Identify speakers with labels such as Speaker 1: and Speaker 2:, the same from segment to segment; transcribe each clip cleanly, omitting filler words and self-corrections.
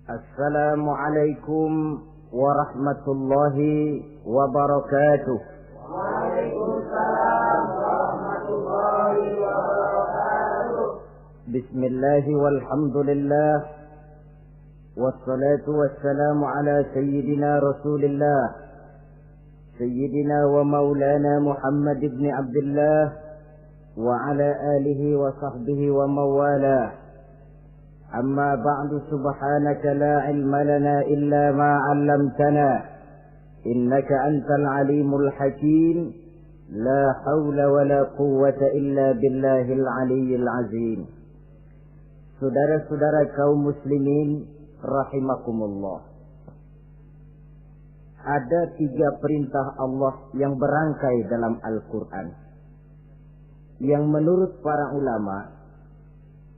Speaker 1: Assalamualaikum warahmatullahi wabarakatuh.
Speaker 2: Waalaikumsalam warahmatullahi wabarakatuh.
Speaker 1: Bismillah walhamdulillah wassalatu wassalamu ala sayyidina Rasulillah sayyidina wa maulana Muhammad ibn Abdullah wa ala alihi wa sahbihi wa mawalah. أما بعد سبحانك لا علم لنا إلا ما علمتنا إنك أنت العليم الحكيم لا حول ولا قوة إلا بالله العلي العظيم. Saudara-saudara kaum muslimin rahimakumullah. Ada 3 perintah Allah yang berangkai dalam Al-Quran yang menurut para ulama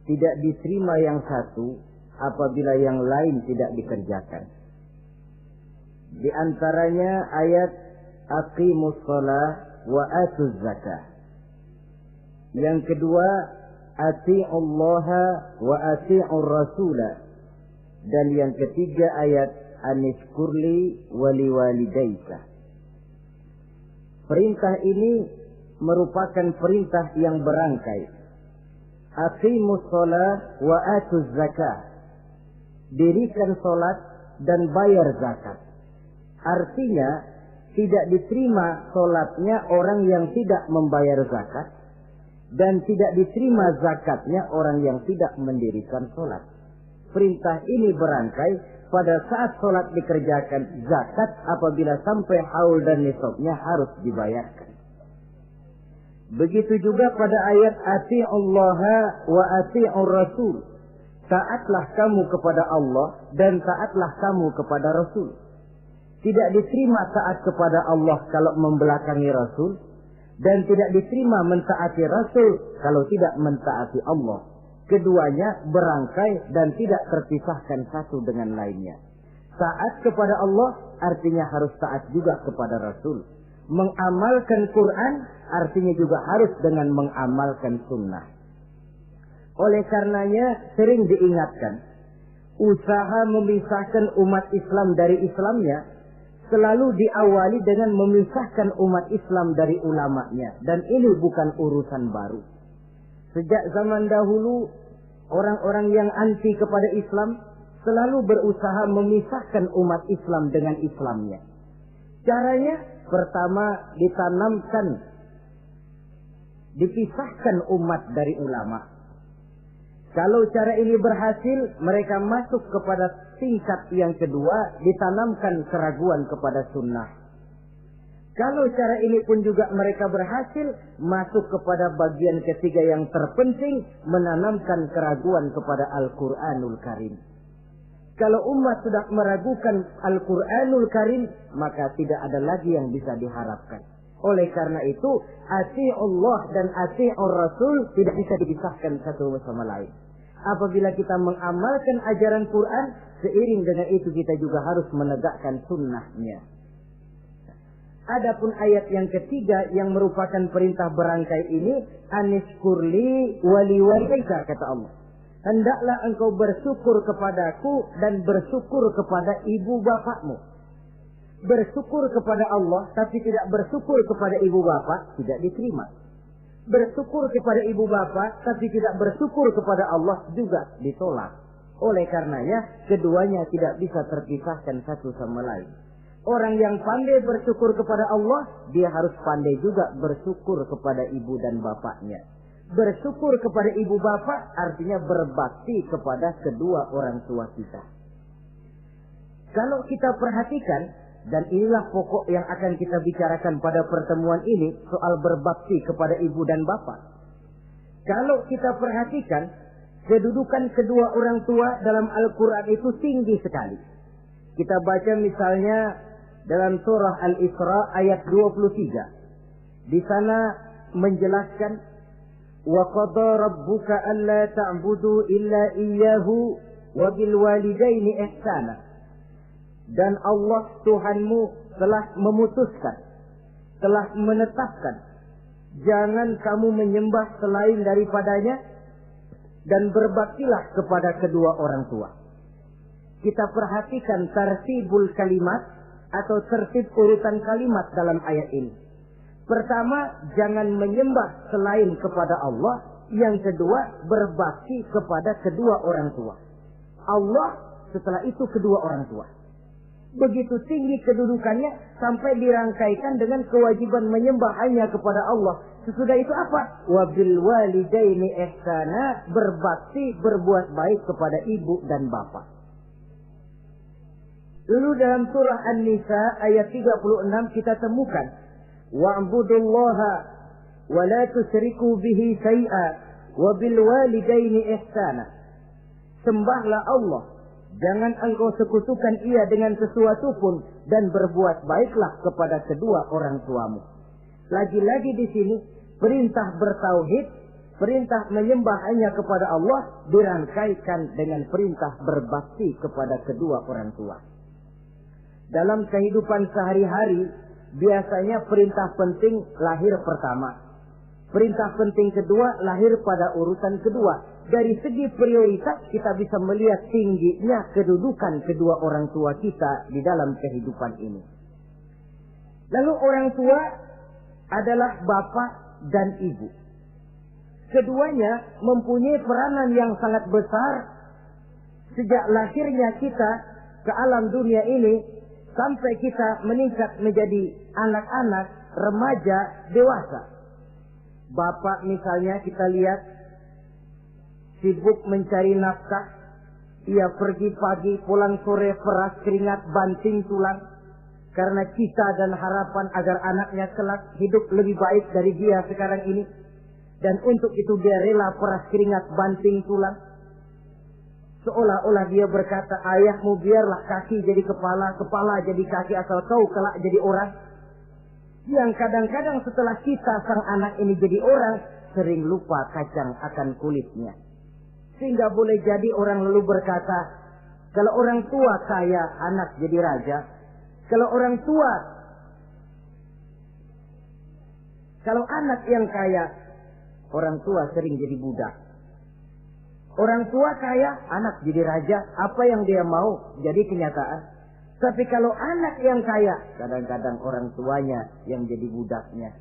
Speaker 1: tidak diterima yang satu apabila yang lain tidak dikerjakan. Di antaranya ayat aqimus shalah wa atuz zakah. Yang kedua ati'ullaha wa ati'ur rasulah. Dan yang ketiga ayat anishkurli wali walidaika. Perintah ini merupakan perintah yang berangkai. Aqimus shalah wa atuz zakah. Dirikan salat dan bayar zakat. Artinya tidak diterima salatnya orang yang tidak membayar zakat dan tidak diterima zakatnya orang yang tidak mendirikan salat. Perintah ini berangkai pada saat salat dikerjakan, zakat apabila sampai haul dan nisabnya harus dibayarkan. Begitu juga pada ayat ati'ullaha wa ati'ur rasul. Taatlah kamu kepada Allah dan taatlah kamu kepada Rasul. Tidak diterima taat kepada Allah kalau membelakangi Rasul, dan tidak diterima mentaati Rasul kalau tidak mentaati Allah. Keduanya berangkai dan tidak terpisahkan satu dengan lainnya. Taat kepada Allah artinya harus taat juga kepada Rasul. Mengamalkan Quran artinya juga harus dengan mengamalkan sunnah. Oleh karenanya sering diingatkan, usaha memisahkan umat Islam dari Islamnya selalu diawali dengan memisahkan umat Islam dari ulamanya. Dan ini bukan urusan baru. Sejak zaman dahulu, orang-orang yang anti kepada Islam selalu berusaha memisahkan umat Islam dengan Islamnya. Caranya pertama dipisahkan umat dari ulama. Kalau cara ini berhasil, mereka masuk kepada tingkat yang kedua, ditanamkan keraguan kepada sunnah. Kalau cara ini pun juga mereka berhasil, masuk kepada bagian ketiga yang terpenting, menanamkan keraguan kepada Al-Quranul Karim. Kalau umat sudah meragukan Al-Quranul Karim, maka tidak ada lagi yang bisa diharapkan. Oleh karena itu, ati'ullah dan ati'ur rasul tidak bisa dipisahkan satu sama lain. Apabila kita mengamalkan ajaran Quran, seiring dengan itu kita juga harus menegakkan sunnahnya. Adapun ayat yang ketiga yang merupakan perintah berangkai ini, anishkurli wali walidaika, kata Allah. Hendaklah engkau bersyukur kepadaku dan bersyukur kepada ibu bapakmu. Bersyukur kepada Allah tapi tidak bersyukur kepada ibu bapak tidak diterima. Bersyukur kepada ibu bapak tapi tidak bersyukur kepada Allah juga ditolak. Oleh karenanya keduanya tidak bisa terpisahkan satu sama lain. Orang yang pandai bersyukur kepada Allah, dia harus pandai juga bersyukur kepada ibu dan bapaknya. Bersyukur kepada ibu bapak artinya berbakti kepada kedua orang tua kita. Kalau kita perhatikan, dan inilah pokok yang akan kita bicarakan pada pertemuan ini, soal berbakti kepada ibu dan bapak. Kalau kita perhatikan, kedudukan kedua orang tua dalam Al-Quran itu tinggi sekali. Kita baca misalnya dalam surah Al-Isra ayat 23. Di sana menjelaskan وَقَضَى رَبُّكَ أَلَّا تَعْبُدُوا إِلَّا إِيَّهُ وَبِالْوَالِدَيْنِ إِحْسَانًا. Dan Allah Tuhanmu telah memutuskan, telah menetapkan, jangan kamu menyembah selain daripadanya dan berbaktilah kepada kedua orang tua. kita perhatikan tartibul kalimat atau tertib urutan kalimat dalam ayat ini. Pertama, jangan menyembah selain kepada Allah. Yang kedua, berbakti kepada kedua orang tua. Allah, setelah itu kedua orang tua. Begitu tinggi kedudukannya sampai dirangkaikan dengan kewajiban menyembah hanya kepada Allah. Sesudah itu apa? Wabil walidaini ihsana, berbakti, berbuat baik kepada ibu dan bapak. Lalu dalam surah An-Nisa ayat 36 kita temukan wa'budullaha wa la tusyriku bihi syai'a wa bil walidaini ihsana. Sembahlah Allah, jangan engkau sekutukan ia dengan sesuatu pun, dan berbuat baiklah kepada kedua orang tuamu. Lagi-lagi di sini perintah bertauhid, perintah menyembah hanya kepada Allah dirangkaikan dengan perintah berbakti kepada kedua orang tua. Dalam kehidupan sehari-hari, biasanya perintah penting lahir pertama. Perintah penting kedua lahir pada urutan kedua. Dari segi prioritas kita bisa melihat tingginya kedudukan kedua orang tua kita di dalam kehidupan ini. Lalu orang tua adalah bapak dan ibu. Keduanya mempunyai peranan yang sangat besar sejak lahirnya kita ke alam dunia ini sampai kita meningkat menjadi anak-anak, remaja, dewasa. Bapak misalnya kita lihat sibuk mencari nafkah. Ia pergi pagi, pulang sore, peras keringat, banting tulang. Karena cita dan harapan agar anaknya kelak hidup lebih baik dari dia sekarang ini. Dan untuk itu dia rela peras keringat, banting tulang. Seolah-olah dia berkata, ayahmu biarlah kaki jadi kepala, kepala jadi kaki, asal kau kelak jadi orang. Yang kadang-kadang setelah kita sang anak ini jadi orang, sering lupa kacang akan kulitnya. Sehingga boleh jadi orang lalu berkata, kalau orang tua kaya, anak jadi raja. Kalau anak yang kaya, orang tua sering jadi budak. Orang tua kaya, anak jadi raja, apa yang dia mau jadi kenyataan. Tapi kalau anak yang kaya, kadang-kadang orang tuanya yang jadi budaknya.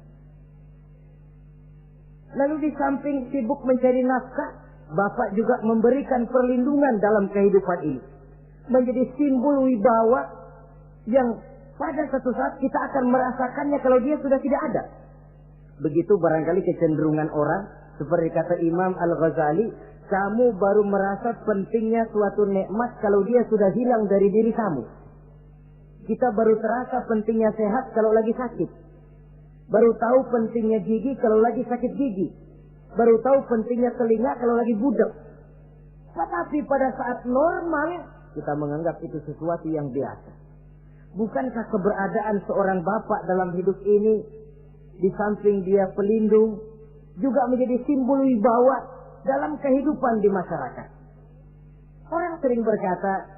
Speaker 1: Lalu di samping sibuk mencari nafkah, bapak juga memberikan perlindungan dalam kehidupan ini. Menjadi simbol wibawa yang pada satu saat kita akan merasakannya kalau dia sudah tidak ada. Begitu barangkali kecenderungan orang, seperti kata Imam Al-Ghazali, kamu baru merasa pentingnya suatu nikmat kalau dia sudah hilang dari diri kamu. Kita baru terasa pentingnya sehat kalau lagi sakit. Baru tahu pentingnya gigi kalau lagi sakit gigi. Baru tahu pentingnya telinga kalau lagi budak. Tetapi pada saat normal, kita menganggap itu sesuatu yang biasa. Bukankah keberadaan seorang bapak dalam hidup ini, di samping dia pelindung, juga menjadi simbol wibawa dalam kehidupan di masyarakat? Orang sering berkata,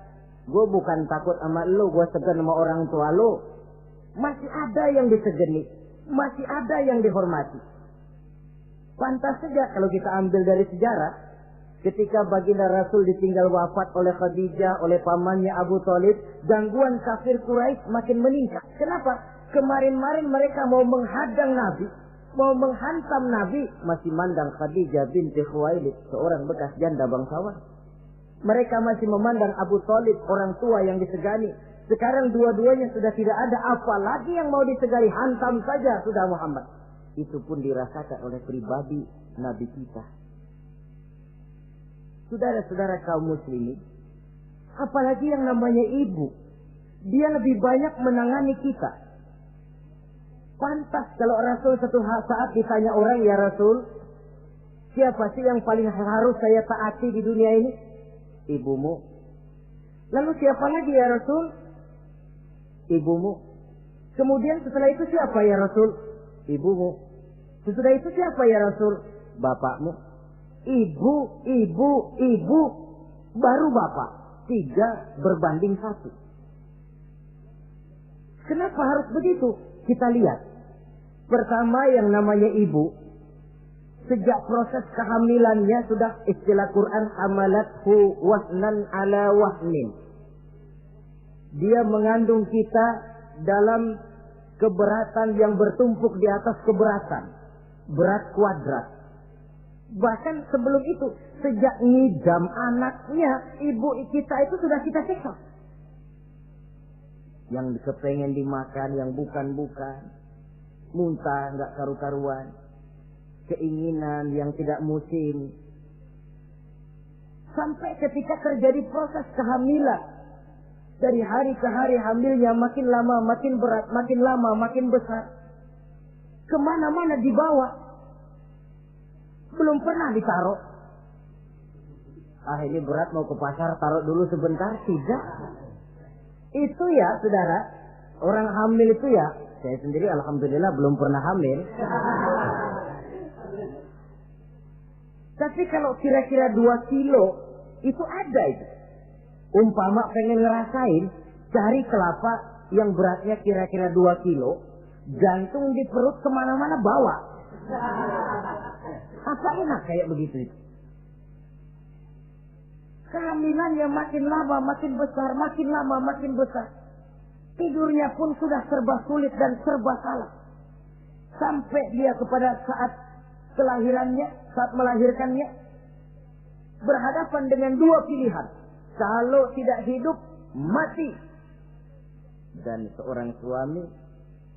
Speaker 1: gue bukan takut sama lo, gue segan sama orang tua lo. Masih ada yang disegani, masih ada yang dihormati. Pantas saja kalau kita ambil dari sejarah, ketika baginda Rasul ditinggal wafat oleh Khadijah, oleh pamannya Abu Thalib, gangguan kafir Quraisy makin meningkat. Kenapa? Kemarin-marin mereka mau menghadang Nabi, mau menghantam Nabi, masih mandang Khadijah binti Khuwailid, seorang bekas janda bangsawan. Mereka masih memandang Abu Thalib, orang tua yang disegani. Sekarang dua-duanya sudah tidak ada, apalagi yang mau disegani, hantam saja sudah Muhammad. Itu pun dirasakan oleh pribadi Nabi kita. Saudara-saudara kaum muslimin, apalagi yang namanya ibu, dia lebih banyak menangani kita. Pantas kalau Rasul satu saat ditanya orang, ya Rasul, siapa sih yang paling harus saya taati di dunia ini? Ibumu. Lalu siapa lagi ya Rasul? Ibumu. Kemudian setelah itu siapa ya Rasul? Ibumu. Sesudah itu siapa ya Rasul? Bapakmu. Ibu, baru bapak. 3 berbanding 1. Kenapa harus begitu? Kita lihat. Pertama yang namanya ibu, sejak proses kehamilannya sudah istilah Quran hamalathu wahnan ala wahnin. dia mengandung kita dalam keberatan yang bertumpuk di atas keberatan. Berat kuadrat. Bahkan sebelum itu, sejak ngidam anaknya, ibu kita itu sudah kita siksa. Yang kepengen dimakan, yang bukan-bukan. Muntah, nggak karu-karuan. Keinginan yang tidak musim. Sampai ketika terjadi proses kehamilan. Dari hari ke hari hamilnya makin lama, makin berat, makin lama, makin besar. Kemana-mana dibawa. Belum pernah ditaruh. Ini berat mau ke pasar, taruh dulu sebentar. Tidak. Itu ya saudara, orang hamil itu ya, saya sendiri alhamdulillah belum pernah hamil. Tapi kalau kira-kira 2 kilo, itu ada itu. Umpama pengen ngerasain, cari kelapa yang beratnya kira-kira 2 kilo, jantung di perut kemana-mana bawa. Apa enak kayak begitu itu? Kehamilannya makin lama makin besar, makin lama makin besar. Tidurnya pun sudah serba sulit dan serba salah. Sampai dia kepada saat kelahirannya, saat melahirkannya, berhadapan dengan 2 pilihan. Kalau tidak hidup, mati. Dan seorang suami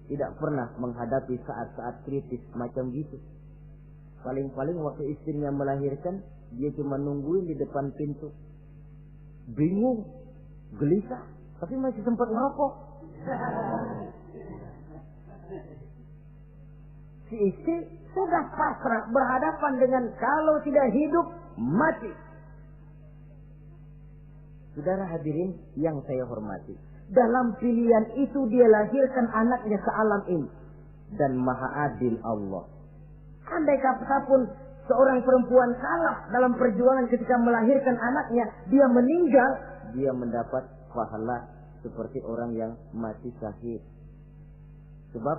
Speaker 1: tidak pernah menghadapi saat-saat kritis macam gitu. Paling-paling waktu istrinya melahirkan, dia cuma nungguin di depan pintu. Bingung, gelisah, tapi masih sempat ngerokok. Si istri sudah pasrah berhadapan dengan kalau tidak hidup, mati. Saudara hadirin yang saya hormati, dalam pilihan itu dia lahirkan anaknya ke alam ini. Dan maha adil Allah. Andai kata pun seorang perempuan kalah dalam perjuangan ketika melahirkan anaknya, dia meninggal, dia mendapat pahala seperti orang yang mati syahid. Sebab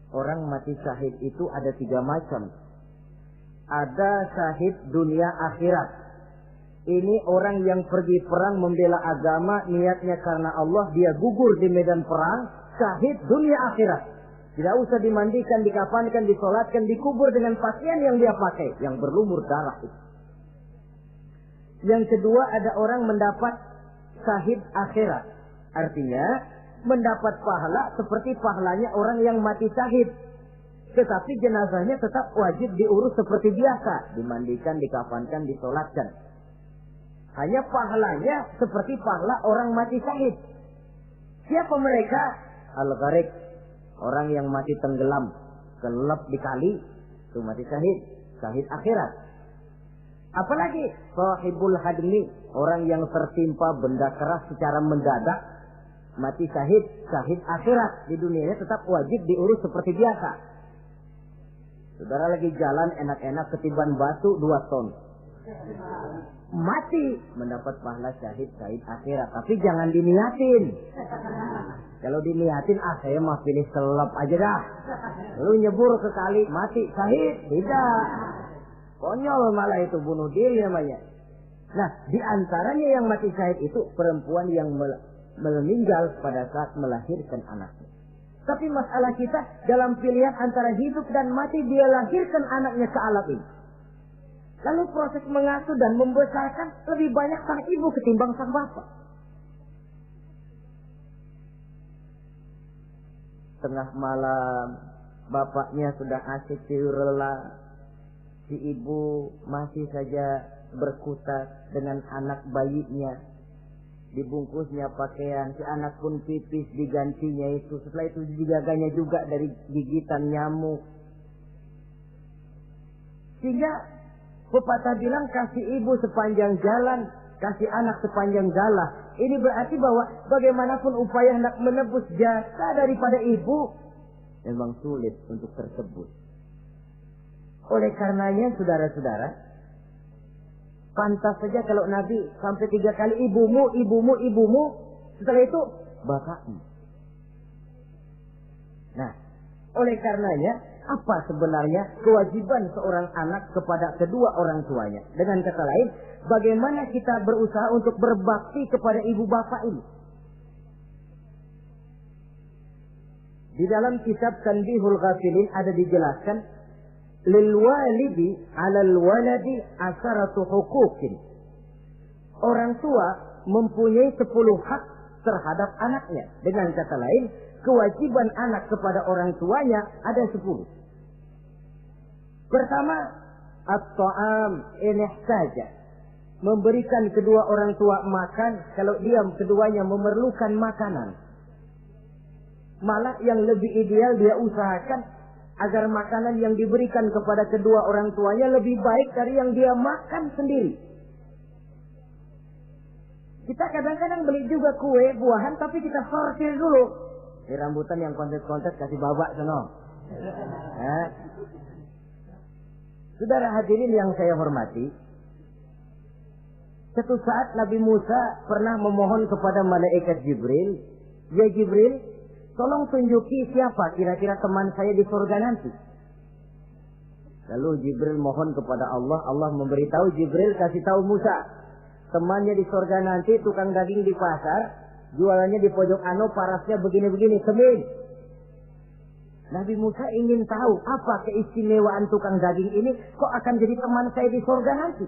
Speaker 1: orang mati syahid itu ada 3 macam. Ada syahid dunia akhirat. Ini orang yang pergi perang membela agama, niatnya karena Allah, dia gugur di medan perang, syahid dunia akhirat. Tidak usah dimandikan, dikafankan, disolatkan, dikubur dengan pakaian yang dia pakai, yang berlumur darah itu. Yang kedua, ada orang mendapat syahid akhirat. Artinya, mendapat pahala seperti pahalanya orang yang mati syahid. Tetapi jenazahnya tetap wajib diurus seperti biasa. Dimandikan, dikafankan, disolatkan. Hanya pahalanya seperti pahala orang mati syahid. Siapa mereka? Al-Gharik. Orang yang mati tenggelam, kelelep di kali, itu mati syahid, syahid akhirat. Apalagi sahibul hadmi, orang yang tertimpa benda keras secara mendadak, mati syahid, syahid akhirat. Di dunianya tetap wajib diurus seperti biasa. Saudara lagi jalan enak-enak ketiban batu 2 ton. Mati, mendapat pahala syahid, syahid akhirat. Tapi jangan diniatin. Kalau diniatin, saya mah pilih selep aja dah. Lu nyebur ke kali, mati, syahid. Tidak. Konyol malah itu, bunuh diri namanya. Nah, di antaranya yang mati syahid itu perempuan yang meninggal pada saat melahirkan anaknya. Tapi masalah kita dalam pilihan antara hidup dan mati, dia lahirkan anaknya ke alam ini. Lalu proses mengasuh dan membesarkan lebih banyak sang ibu ketimbang sang bapak. Tengah malam, bapaknya sudah asik tidur lelap. Si ibu masih saja berkutat dengan anak bayinya. Dibungkusnya pakaian, si anak pun pipis digantinya itu. Setelah itu dijaganya juga dari gigitan nyamuk. Sehingga pepatah bilang kasih ibu sepanjang jalan, kasih anak sepanjang galah. Ini berarti bahwa bagaimanapun upaya hendak menebus jasa daripada ibu, memang sulit untuk tersebut. Oleh karenanya saudara-saudara, pantas saja kalau Nabi sampai 3 kali ibumu, ibumu, ibumu, setelah itu bapakmu. Nah, oleh karenanya apa sebenarnya kewajiban seorang anak kepada kedua orang tuanya? Dengan kata lain, bagaimana kita berusaha untuk berbakti kepada ibu bapak ini? Di dalam kitab Tanbihul Ghafilin ada dijelaskan, lil walidi 'alal waladi asaratu huquqin. Orang tua mempunyai 10 hak terhadap anaknya. Dengan kata lain, kewajiban anak kepada orang tuanya ada 10. Pertama, at-ta'am in ihtaja. Memberikan kedua orang tua makan kalau dia keduanya memerlukan makanan. Malah yang lebih ideal dia usahakan agar makanan yang diberikan kepada kedua orang tuanya lebih baik dari yang dia makan sendiri. Kita kadang-kadang beli juga kue, buahan, tapi kita sortir dulu. Di rambutan yang kontes-kontes kasih babak sono. Saudara hadirin yang saya hormati, satu saat Nabi Musa pernah memohon kepada malaikat Jibril, "Ya Jibril, tolong tunjuki siapa kira-kira teman saya di surga nanti." Lalu Jibril mohon kepada Allah, Allah memberitahu Jibril kasih tahu Musa, temannya di surga nanti tukang daging di pasar, jualannya di pojok parasnya begini-begini, semin. Nabi Musa ingin tahu apa keistimewaan tukang daging ini, kok akan jadi teman saya di surga nanti.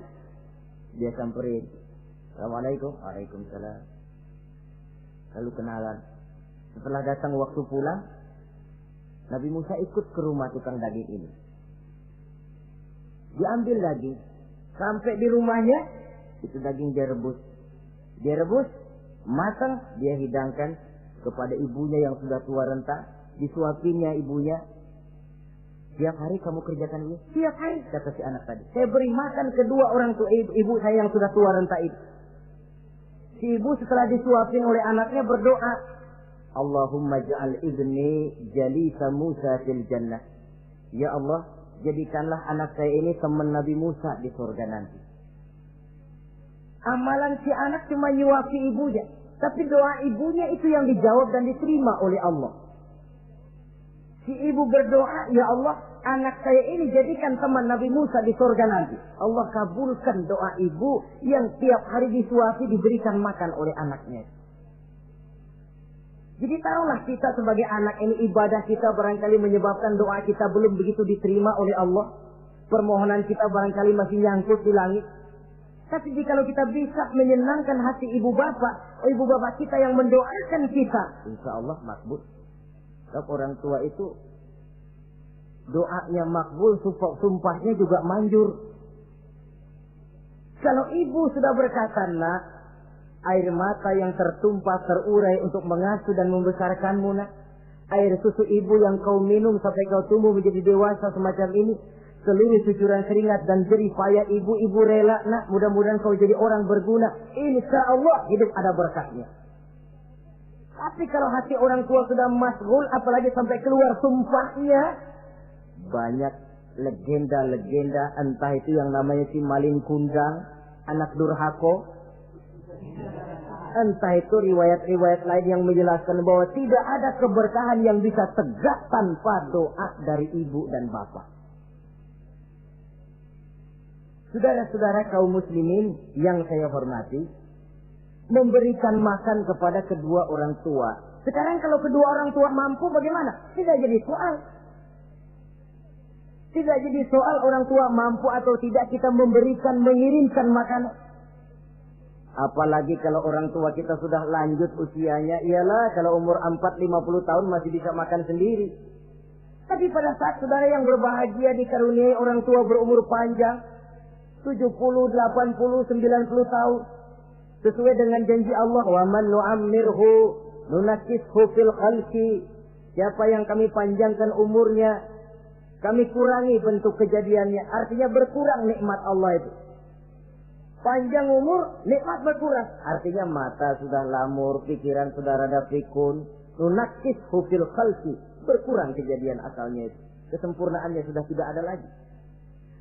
Speaker 1: Dia samperin, "Assalamualaikum." "Waalaikumsalam." Lalu kenalan. Setelah datang waktu pulang, Nabi Musa ikut ke rumah tukang daging ini. Diambil daging, sampai di rumahnya, itu daging dia rebus. Dia rebus, matang, dia hidangkan kepada ibunya yang sudah tua renta. Disuapinya ibunya. "Tiap hari kamu kerjakan ini?" "Tiap hari," kata si anak tadi. "Saya beri makan kedua orang tua ibu saya yang sudah tua renta itu." Si ibu setelah disuapin oleh anaknya berdoa, "Allahumma ja'al ibni jalisa Musa fil jannah." Ya Allah, jadikanlah anak saya ini teman Nabi Musa di surga nanti. Amalan si anak cuma nyuapi ibunya, tapi doa ibunya itu yang dijawab dan diterima oleh Allah. Si ibu berdoa, "Ya Allah, anak saya ini jadikan teman Nabi Musa di surga nanti." Allah kabulkan doa ibu yang tiap hari disuapi diberikan makan oleh anaknya. Jadi taruhlah kita sebagai anak ini, ibadah kita barangkali menyebabkan doa kita belum begitu diterima oleh Allah. Permohonan kita barangkali masih nyangkut di langit. Tapi jikalau kita bisa menyenangkan hati ibu bapak kita yang mendoakan kita, insya Allah makbul. Sebab orang tua itu doanya makbul, sumpahnya juga manjur. Kalau ibu sudah berkata, "Nak, air mata yang tertumpah terurai untuk mengasuh dan membesarkanmu, nak. Air susu ibu yang kau minum sampai kau tumbuh menjadi dewasa semacam ini, seluruh cucuran keringat dan jerih payah ibu rela, nak. Mudah-mudahan kau jadi orang berguna. Insya Allah hidup ada berkahnya." Tapi kalau hati orang tua sudah masghul, apalagi sampai keluar sumpahnya, banyak legenda-legenda, entah itu yang namanya si maling kundang, anak durhako, entah itu riwayat-riwayat lain yang menjelaskan bahwa tidak ada keberkahan yang bisa tegak tanpa doa dari ibu dan bapak. Saudara-saudara kaum muslimin yang saya hormati, memberikan makan kepada kedua orang tua. Sekarang kalau kedua orang tua mampu bagaimana? Tidak jadi soal. Tidak jadi soal orang tua mampu atau tidak kita memberikan, mengirimkan makanan. Apalagi kalau orang tua kita sudah lanjut usianya, iyalah kalau umur 40-50 tahun masih bisa makan sendiri. Tapi pada saat saudara yang berbahagia dikaruniai orang tua berumur panjang, 70, 80, 90 tahun, sesuai dengan janji Allah, "Wa man nu'ammirhu nunakkishu fil khalqi." Siapa yang kami panjangkan umurnya, kami kurangi bentuk kejadiannya. Artinya berkurang nikmat Allah itu. Panjang umur, nikmat berkurang. Artinya mata sudah lamur, pikiran sudah rada pikun. Nunakkishu fil khalqi. Berkurang kejadian asalnya itu. Kesempurnaannya sudah tidak ada lagi.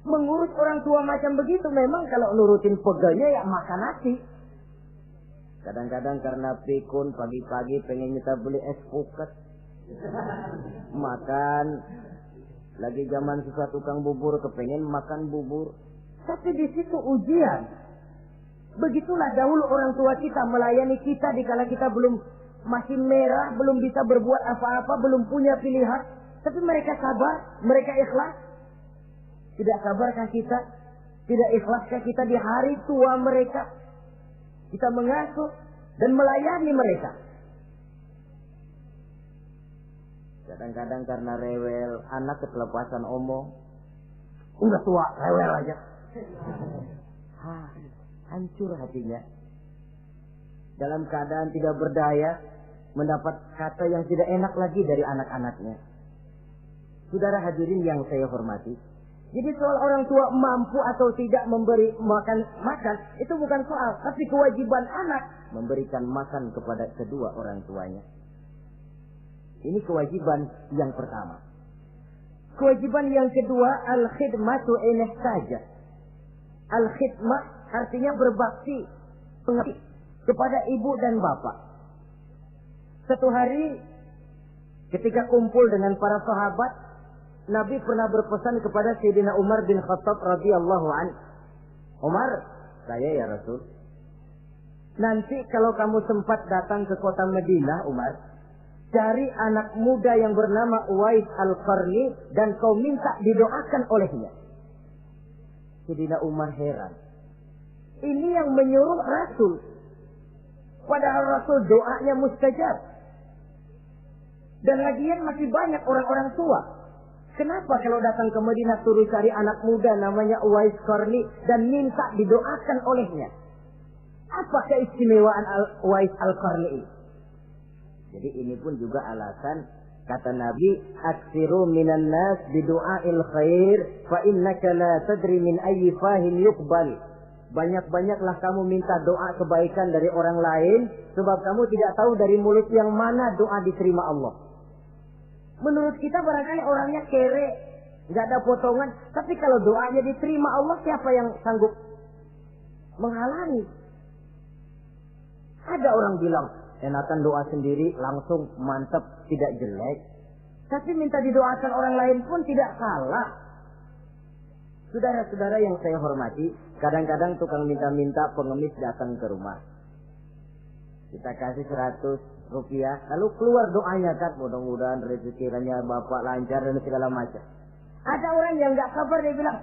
Speaker 1: Mengurus orang tua macam begitu memang kalau nurutin pegelnya ya makan nasi. Kadang-kadang karena pikun pagi-pagi pengen kita beli es puket. Makan. Lagi zaman susah tukang bubur kepengen makan bubur. Tapi di situ ujian. Begitulah dahulu orang tua kita melayani kita dikala kita belum masih merah, belum bisa berbuat apa-apa, belum punya pilihan. Tapi mereka sabar, mereka ikhlas. Tidak sabarkah kita? Tidak ikhlaskah kita di hari tua mereka? Kita mengasuh dan melayani mereka. Kadang-kadang karena rewel, anak ketelepasan omong. Udah tua, rewel aja. Hancur hatinya. Dalam keadaan tidak berdaya, mendapat kata yang tidak enak lagi dari anak-anaknya. Saudara hadirin yang saya hormati, jadi soal orang tua mampu atau tidak memberi makan, itu bukan soal, tapi kewajiban anak memberikan makan kepada kedua orang tuanya. Ini kewajiban yang pertama. Kewajiban yang kedua, al-khidmatu in ihtaja. Al-khidmah artinya berbakti kepada ibu dan bapak. Satu hari ketika kumpul dengan para sahabat, Nabi pernah berpesan kepada Sayyidina Umar bin Khattab radhiyallahu anhu. Umar, saya ya Rasul. Nanti kalau kamu sempat datang ke kota Madinah, Umar, cari anak muda yang bernama Uwais Al-Qarni dan kau minta didoakan olehnya. Sayyidina Umar heran. Ini yang menyuruh Rasul. Padahal Rasul doanya mustajab. Dan lagian masih banyak orang-orang tua. Kenapa kalau datang ke Madinah suruh cari anak muda namanya Uwais Qarni dan minta didoakan olehnya? Apa keistimewaan Uwais Al-Qarni ini? Jadi ini pun juga alasan kata Nabi, aksiru minan nas bidu'ail khair fa innaka la tadri min ayyi fahin yuqbal. Banyak-banyaklah kamu minta doa kebaikan dari orang lain, sebab kamu tidak tahu dari mulut yang mana doa diterima Allah. Menurut kita barangkali orangnya kere, nggak ada potongan, tapi kalau doanya diterima Allah, siapa yang sanggup menghalangi? Ada orang bilang, enakan doa sendiri langsung mantap, tidak jelek. Tapi minta didoakan orang lain pun tidak salah. Saudara-saudara yang saya hormati, kadang-kadang tukang minta-minta pengemis datang ke rumah. Kita kasih 100 rupiah, lalu keluar doanya kan, mudah-mudahan rezekinya bapak lancar dan segala macam. Ada orang yang nggak sabar, dia bilang,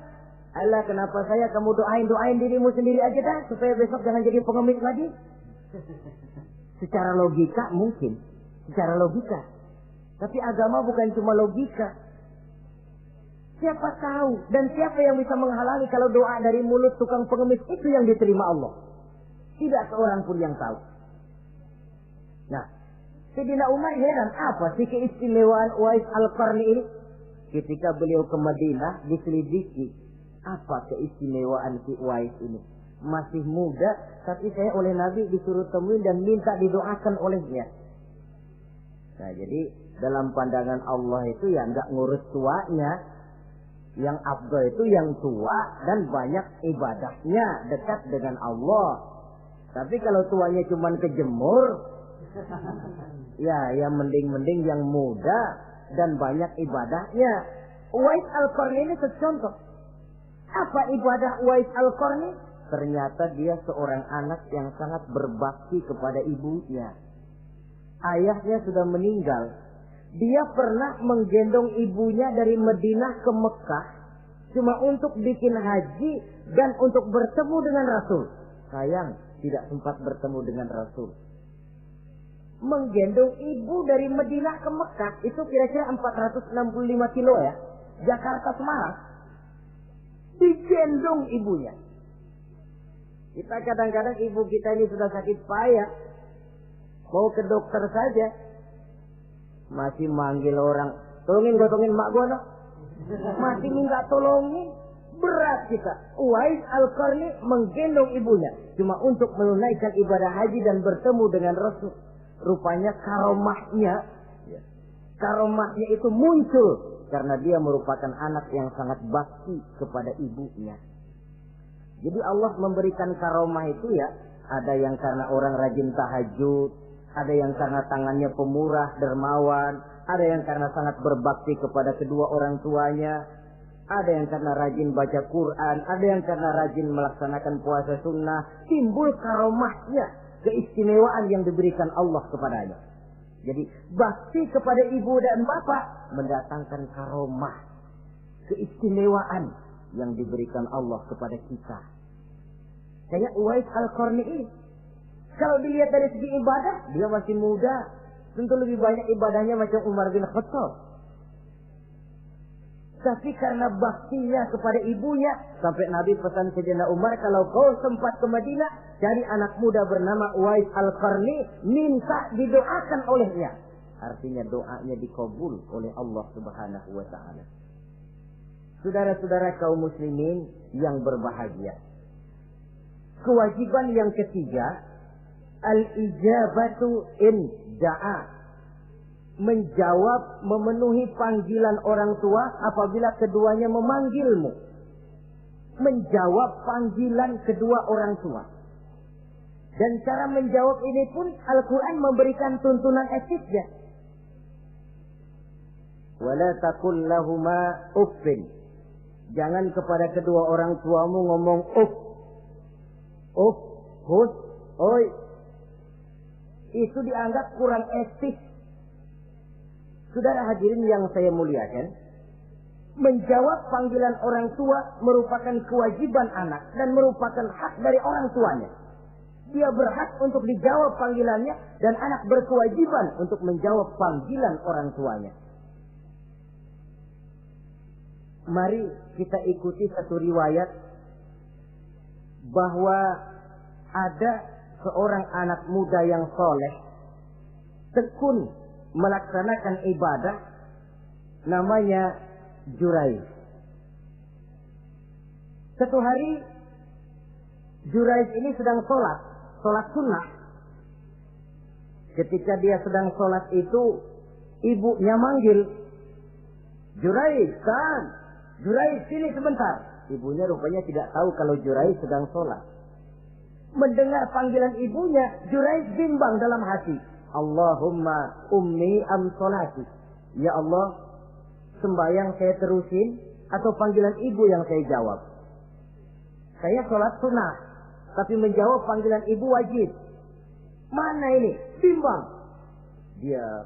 Speaker 1: Allah kenapa saya kamu doain dirimu sendiri aja dah, supaya besok jangan jadi pengemis lagi. Secara logika mungkin, secara logika. Tapi agama bukan cuma logika. Siapa tahu dan siapa yang bisa menghalangi kalau doa dari mulut tukang pengemis itu yang diterima Allah? Tidak seorang pun yang tahu. Nah, Sayyidina Umar heran, apa sih keistimewaan Uwais Al-Qarni ini? Ketika beliau ke Madinah diselidiki, apa keistimewaan si Uwais ini? Masih muda, tapi saya oleh Nabi disuruh temuin dan minta didoakan olehnya. Nah, jadi dalam pandangan Allah itu ya nggak ngurus tuanya. Yang afdal itu yang tua dan banyak ibadahnya, dekat dengan Allah. Tapi kalau tuanya cuma kejemur, ya mending-mending yang muda dan banyak ibadahnya. Uwais Al-Qarni ini contoh. Apa ibadah Uwais Al-Qarni? Ternyata dia seorang anak yang sangat berbakti kepada ibunya. Ayahnya sudah meninggal. Dia pernah menggendong ibunya dari Madinah ke Mekah cuma untuk bikin haji dan untuk bertemu dengan Rasul. Sayang, tidak sempat bertemu dengan Rasul. Menggendong ibu dari Madinah ke Mekah itu kira-kira 465 kilo ya. Jakarta Semarang. Digendong ibunya. Kita kadang-kadang ibu kita ini sudah sakit payah. Mau ke dokter saja. Masih manggil orang, tolongin gotongin mak gono. Masih minta tolongin. Berat kita. Uwais Al-Qarni menggendong ibunya cuma untuk menunaikan ibadah haji dan bertemu dengan Rasul. Rupanya karomahnya itu muncul karena dia merupakan anak yang sangat bakti kepada ibunya. Jadi Allah memberikan karomah itu ya, ada yang karena orang rajin tahajud, ada yang karena tangannya pemurah, dermawan, ada yang karena sangat berbakti kepada kedua orang tuanya, ada yang karena rajin baca Quran, ada yang karena rajin melaksanakan puasa sunnah. Timbul karomahnya, keistimewaan yang diberikan Allah kepadanya. Jadi bakti kepada ibu dan bapak mendatangkan karomah, keistimewaan yang diberikan Allah kepada kita. Kayak Uwais Al-Qarni ini. Kalau dilihat dari segi ibadah, dia masih muda. Tentu lebih banyak ibadahnya macam Umar bin Khattab. Tapi karena baktinya kepada ibunya, sampai Nabi pesan Sayyidina Umar, kalau kau sempat ke Madinah, cari anak muda bernama Uwais Al-Qarni, minta didoakan olehnya. Artinya doanya dikabul oleh Allah Subhanahu wa ta'ala. Saudara-saudara kaum muslimin yang berbahagia. Kewajiban yang ketiga, al-ijabatu in da'a. Menjawab, memenuhi panggilan orang tua apabila keduanya memanggilmu. Menjawab panggilan kedua orang tua. Dan cara menjawab ini pun Al-Quran memberikan tuntunan etiknya. Wala taqul lahuma uffin. Jangan kepada kedua orang tuamu ngomong uff. Uff, hus, oi. Itu dianggap kurang etis. Saudara hadirin yang saya muliakan, menjawab panggilan orang tua merupakan kewajiban anak dan merupakan hak dari orang tuanya. Dia berhak untuk dijawab panggilannya dan anak berkewajiban untuk menjawab panggilan orang tuanya. Mari kita ikuti satu riwayat bahwa ada seorang anak muda yang soleh, tekun melaksanakan ibadah, namanya Jurayj. Satu hari Jurayj ini sedang sholat sunnah. Ketika dia sedang sholat itu, ibunya manggil, Jurayj, kan? Jurayj, sini sebentar. Ibunya rupanya tidak tahu kalau Jurayj sedang sholat. Mendengar panggilan ibunya, Jurayj bimbang dalam hati. Allahumma ummi am sholati. Ya Allah, sembahyang saya terusin atau panggilan ibu yang saya jawab? Saya sholat sunnah, tapi menjawab panggilan ibu wajib. Mana ini? Bimbang. Dia,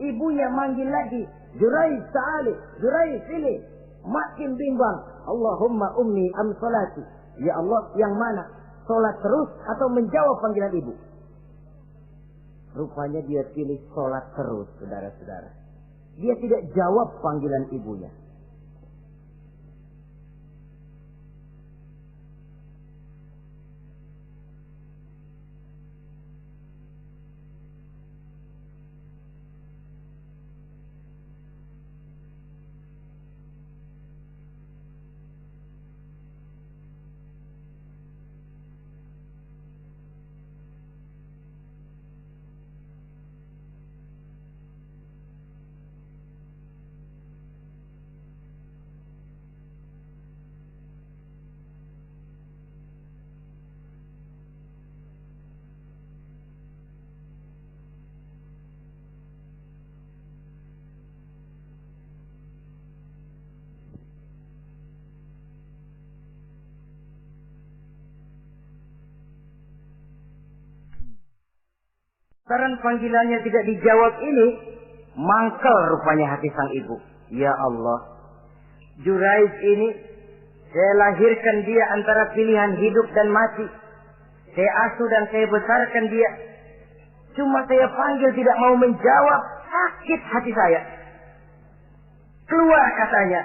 Speaker 1: ibunya manggil lagi, Jurayj ta'ali, Jurayj sini. Makin bimbang. Allahumma ummi am sholati. Ya Allah, yang mana? Sholat terus atau menjawab panggilan ibu? Rupanya dia pilih sholat terus, saudara-saudara. Dia tidak jawab panggilan ibunya. Karena panggilannya tidak dijawab ini, mangkel rupanya hati sang ibu. Ya Allah, Jurayj ini, saya lahirkan dia antara pilihan hidup dan mati. Saya asuh dan saya besarkan dia. Cuma saya panggil tidak mau menjawab, sakit hati saya. Keluar katanya,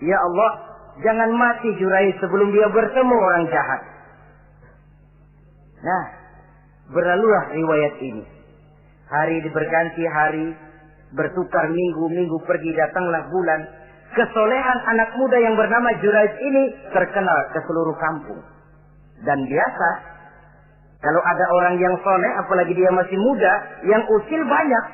Speaker 1: ya Allah, jangan mati Jurayj sebelum dia bertemu orang jahat. Nah, berlalulah riwayat ini. Hari berganti hari, bertukar minggu pergi, datanglah bulan. Kesolehan anak muda yang bernama Jurayj ini terkenal ke seluruh kampung. Dan biasa, kalau ada orang yang soleh, apalagi dia masih muda, yang usil banyak.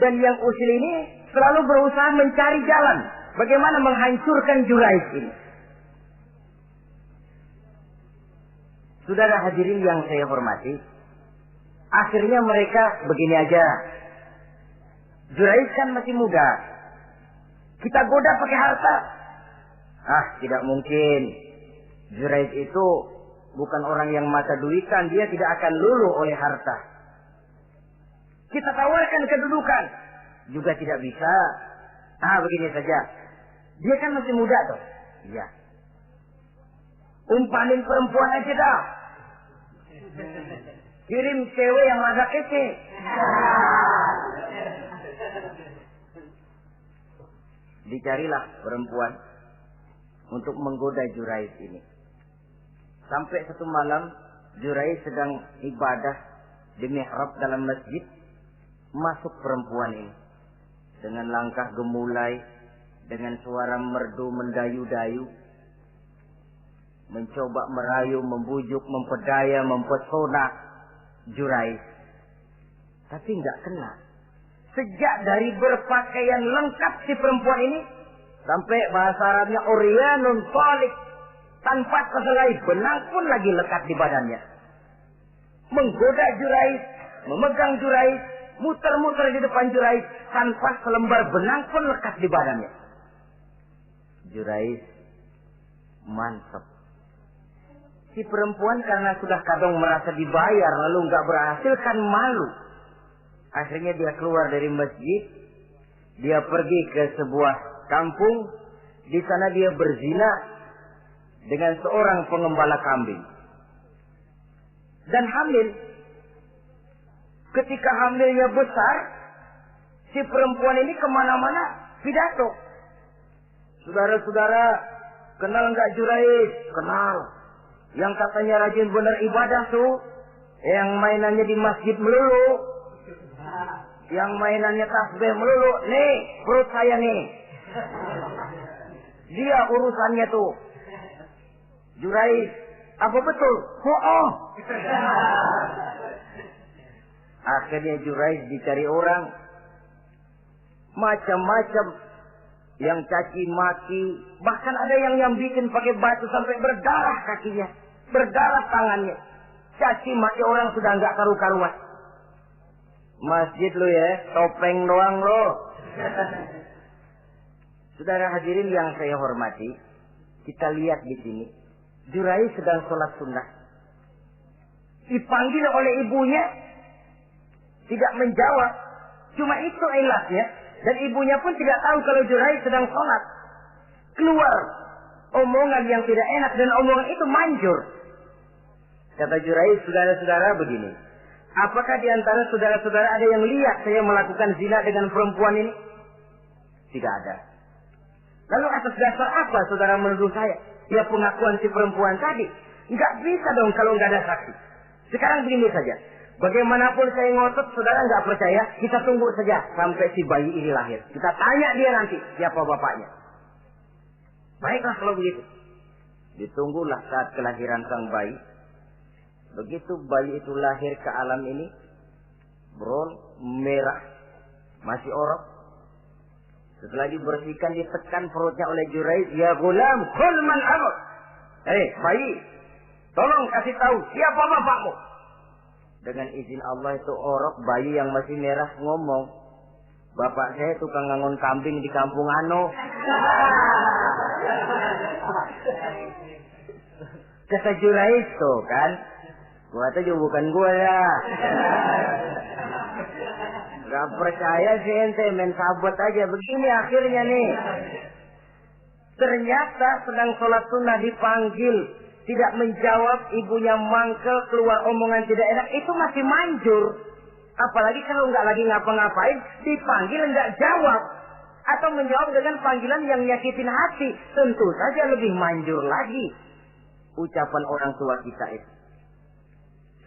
Speaker 1: Dan yang usil ini selalu berusaha mencari jalan bagaimana menghancurkan Jurayj ini. Saudara hadirin yang saya hormati, akhirnya mereka begini aja. Jurayj kan masih muda, kita goda pakai harta. Ah, tidak mungkin. Jurayj itu bukan orang yang mata duitan, dia tidak akan luluh oleh harta. Kita tawarkan kedudukan, juga tidak bisa. Begini saja. Dia kan masih muda tuh. Iya. Umpanin perempuan aja dah. Kirim cewek yang agak kece. Dicarilah perempuan untuk menggoda Jurais ini. Sampai satu malam Jurais sedang ibadah di mihrab dalam masjid. Masuk perempuan ini dengan langkah gemulai, dengan suara merdu mendayu-dayu, mencoba merayu, membujuk, memperdaya, mempesona Jurais. Tapi enggak kena. Sejak dari berpakaian lengkap si perempuan ini, sampai bahasa Arabnya uryanun thalik, tanpa sehelai benang pun lagi lekat di badannya. Menggoda Jurais, memegang Jurais, muter-muter di depan Jurais, tanpa selembar benang pun lekat di badannya. Jurais mantap. Si perempuan karena sudah kadang merasa dibayar lalu nggak berhasil kan malu. Akhirnya dia keluar dari masjid, dia pergi ke sebuah kampung, di sana dia berzina dengan seorang pengembala kambing dan hamil. Ketika hamilnya besar, si perempuan ini kemana-mana pidato. Saudara-saudara, kenal nggak Jurais? Kenal. Yang katanya rajin benar ibadah tuh, yang mainannya di masjid melulu, yang mainannya tasbih melulu. Nih, perut saya nih. Dia urusannya tuh. Jurais, apa betul? Oh. Akhirnya Jurais dicari orang, macam-macam, yang caci maki, bahkan ada yang bikin pakai batu sampai berdarah kakinya, berdarah tangannya. Caci maki orang sudah nggak karu-karuan. Masjid lu ya, topeng doang lo. Saudara hadirin yang saya hormati, kita lihat di sini, Jurais sedang sholat sunnah, dipanggil oleh ibunya, tidak menjawab. Cuma itu ilatnya. Dan ibunya pun tidak tahu kalau Jurais sedang sholat. Keluar omongan yang tidak enak dan omongan itu manjur. Kata Jurais, saudara-saudara begini. Apakah di antara saudara-saudara ada yang lihat saya melakukan zina dengan perempuan ini? Tidak ada. Lalu atas dasar apa saudara menuduh saya? Ya pengakuan si perempuan tadi. Enggak bisa dong kalau enggak ada saksi. Sekarang begini saja. Bagaimanapun saya ngotot, saudara nggak percaya, kita tunggu saja sampai si bayi ini lahir. Kita tanya dia nanti siapa bapaknya. Baiklah kalau begitu. Ditunggulah saat kelahiran sang bayi. Begitu bayi itu lahir ke alam ini, bron merah, masih orok. Setelah dibersihkan, ditekan perutnya oleh Jurais. Ya gulam, kul man abuk. Bayi, tolong kasih tahu siapa bapakmu. Dengan izin Allah itu orok bayi yang masih merah ngomong, bapak saya tukang ngangon kambing di kampung Ano. Kata Jurais tuh kan, gua tuh juga bukan gua ya. Gak percaya sih ente, main sabot aja. Begini akhirnya nih. Ternyata sedang sholat sunnah dipanggil. Tidak menjawab, ibunya mangkel, keluar omongan tidak enak, itu masih manjur. Apalagi kalau nggak lagi ngapa-ngapain, dipanggil nggak jawab. Atau menjawab dengan panggilan yang nyakitin hati. Tentu saja lebih manjur lagi ucapan orang tua kita itu.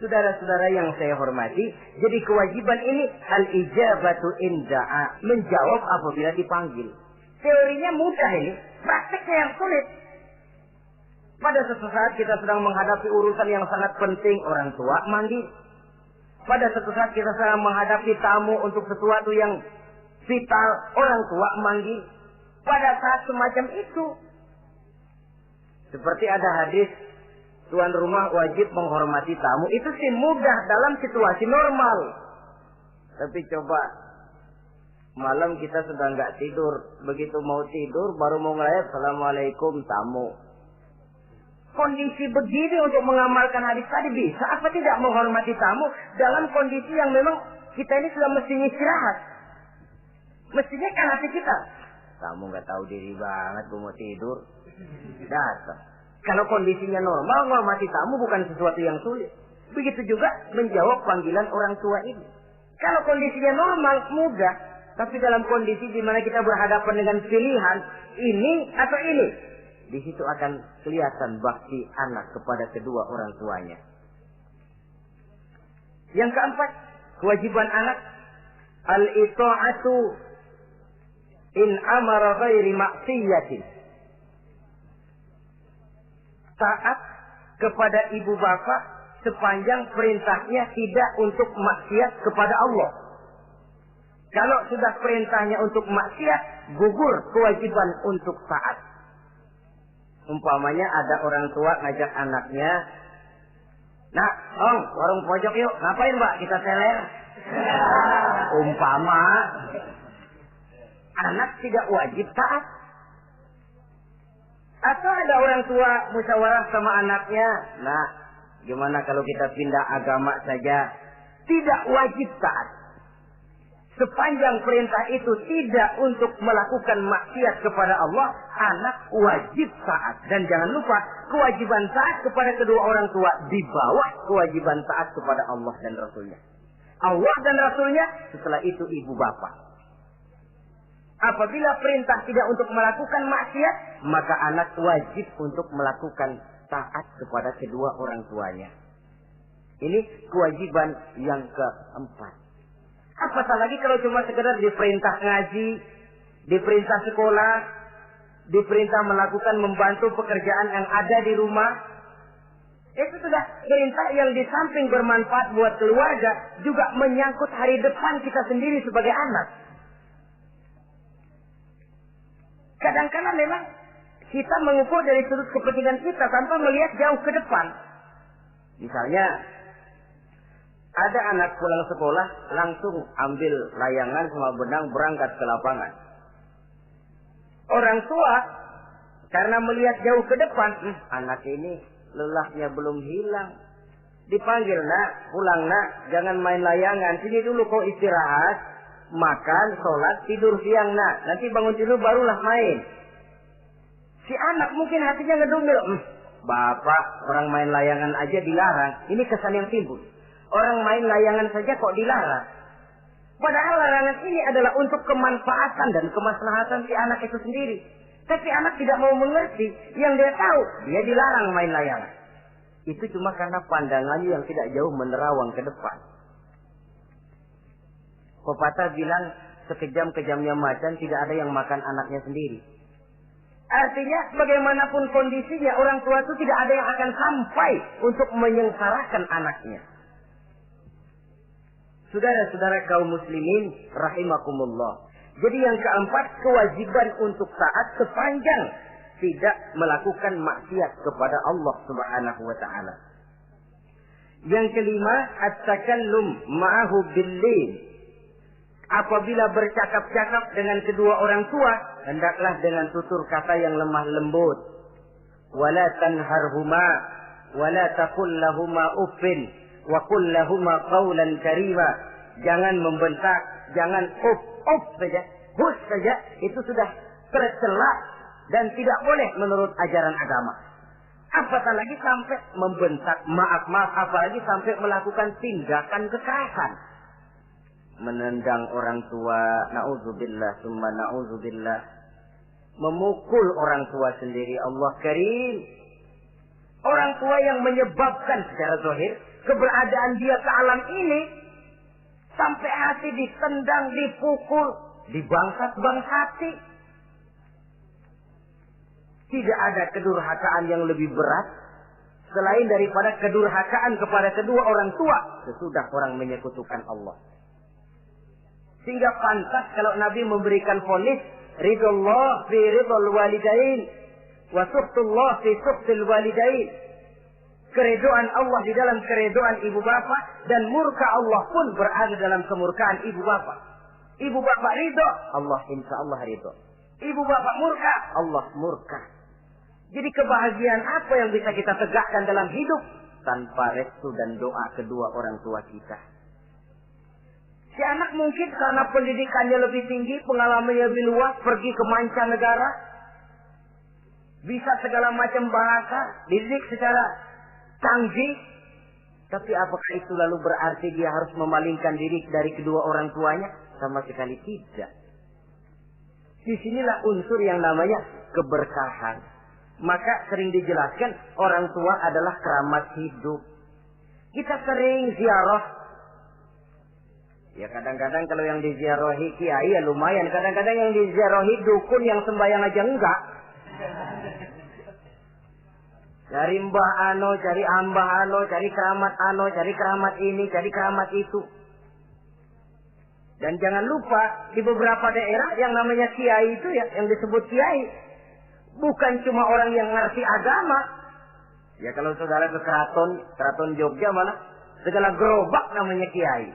Speaker 1: Saudara-saudara yang saya hormati, jadi kewajiban ini al-ijabatu inda'a, menjawab apabila dipanggil. Teorinya mudah ini, prakteknya yang sulit. Pada suatu saat kita sedang menghadapi urusan yang sangat penting, orang tua manggil. Pada suatu saat kita sedang menghadapi tamu untuk sesuatu yang vital, orang tua manggil. Pada saat semacam itu, seperti ada hadis, tuan rumah wajib menghormati tamu. Itu sih mudah dalam situasi normal. Tapi coba malam kita sudah nggak tidur, begitu mau tidur baru mau ngelayat, assalamualaikum tamu. kondisi begini untuk mengamalkan hadis tadi bisa apa tidak menghormati tamu dalam kondisi yang memang kita ini sudah mestinya istirahat. Mestinya kan hati kita. Kamu nggak tahu diri banget, gue mau tidur. Datang. Kalau kondisinya normal, menghormati tamu bukan sesuatu yang sulit. Begitu juga menjawab panggilan orang tua ini. Kalau kondisinya normal, mudah. Tapi dalam kondisi di mana kita berhadapan dengan pilihan ini atau ini, di situ akan kelihatan bakti anak kepada kedua orang tuanya. Yang keempat, kewajiban anak al-ita'atu in amara ghairi maksiyatin. Taat kepada ibu bapak sepanjang perintahnya tidak untuk maksiat kepada Allah. Kalau sudah perintahnya untuk maksiat, gugur kewajiban untuk taat. Umpamanya ada orang tua ngajak anaknya, "Nak, Ong, warung pojok yuk." "Ngapain, Mbak?" "Kita teler." Umpama anak tidak wajib taat. Atau ada orang tua musyawarah sama anaknya, "Nah, gimana kalau kita pindah agama saja?" Tidak wajib taat. Sepanjang perintah itu tidak untuk melakukan maksiat kepada Allah, anak wajib taat. Dan jangan lupa, kewajiban taat kepada kedua orang tua di bawah kewajiban taat kepada Allah dan Rasulnya. Allah dan Rasulnya, setelah itu ibu bapak. Apabila perintah tidak untuk melakukan maksiat, maka anak wajib untuk melakukan taat kepada kedua orang tuanya. Ini kewajiban yang keempat. Apatah lagi kalau cuma sekedar diperintah ngaji, diperintah sekolah, diperintah melakukan membantu pekerjaan yang ada di rumah. Itu sudah perintah yang di samping bermanfaat buat keluarga, juga menyangkut hari depan kita sendiri sebagai anak. Kadang-kadang memang kita mengukur dari sudut kepentingan kita tanpa melihat jauh ke depan. Misalnya, ada anak pulang sekolah, langsung ambil layangan sama benang berangkat ke lapangan. Orang tua, karena melihat jauh ke depan, anak ini lelahnya belum hilang. Dipanggil, "Nak, pulang nak, jangan main layangan. Sini dulu kau istirahat, makan, sholat, tidur siang nak. Nanti bangun tidur barulah main." Si anak mungkin hatinya ngedumil, "Bapak, orang main layangan aja dilarang." Ini kesan yang timbul. Orang main layangan saja kok dilarang. Padahal larangan ini adalah untuk kemanfaatan dan kemaslahatan si anak itu sendiri. Tapi anak tidak mau mengerti. Yang dia tahu, dia dilarang main layangan. Itu cuma karena pandangannya yang tidak jauh menerawang ke depan. Pepatah bilang, sekejam-kejamnya macan tidak ada yang makan anaknya sendiri. Artinya, bagaimanapun kondisinya, orang tua itu tidak ada yang akan sampai untuk menyengsarakan anaknya. Saudara-saudara kaum muslimin rahimakumullah. Jadi yang keempat, kewajiban untuk taat sepanjang tidak melakukan maksiat kepada Allah Subhanahu wa taala. Yang kelima, at-takallum ma'ahu bil-lin. Apabila bercakap-cakap dengan kedua orang tua, hendaklah dengan tutur kata yang lemah lembut. Wala tanharhuma wala taqul lahumā uffin wa qul lahumā qawlan karīmā. Jangan membentak, jangan up saja, hus saja, itu sudah tercela dan tidak boleh menurut ajaran agama. Apatah lagi sampai membentak, maaf, apalagi sampai melakukan tindakan kekerasan. Menendang orang tua, na'udzubillah, summa na'udzubillah. Memukul orang tua sendiri, Allah karim. Orang tua yang menyebabkan secara zahir keberadaan dia ke alam ini, sampai hati ditendang, dipukul, dibangsat-bangsati. Tidak ada kedurhakaan yang lebih berat selain daripada kedurhakaan kepada kedua orang tua sesudah orang menyekutukan Allah. Sehingga pantas kalau Nabi memberikan vonis, ridullah fi ridul walidain wa suhtullah fi suhtil walidain. Keredoan Allah di dalam keredoan ibu bapak, dan murka Allah pun berada dalam kemurkaan ibu bapak. Ibu bapak ridho, Allah insya Allah ridho. Ibu bapak murka, Allah murka. Jadi kebahagiaan apa yang bisa kita tegakkan dalam hidup tanpa restu dan doa kedua orang tua kita? Si anak mungkin karena pendidikannya lebih tinggi, pengalamannya lebih luas, pergi ke mancanegara, bisa segala macam bahasa, dididik secara canggih. Tapi apakah itu lalu berarti dia harus memalingkan diri dari kedua orang tuanya? Sama sekali tidak. Disinilah unsur yang namanya keberkahan. Maka sering dijelaskan orang tua adalah keramat hidup. Kita sering ziarah. Ya kadang-kadang kalau yang diziarahi kiai ya lumayan. Kadang-kadang yang diziarahi dukun yang sembahyang aja enggak. Cari mbah ano, cari ambah ano, cari keramat ano, cari keramat ini, cari keramat itu. Dan jangan lupa di beberapa daerah yang namanya kiai itu ya, yang disebut kiai, bukan cuma orang yang ngerti agama. Ya kalau saudara ke keraton Jogja malah segala gerobak namanya kiai.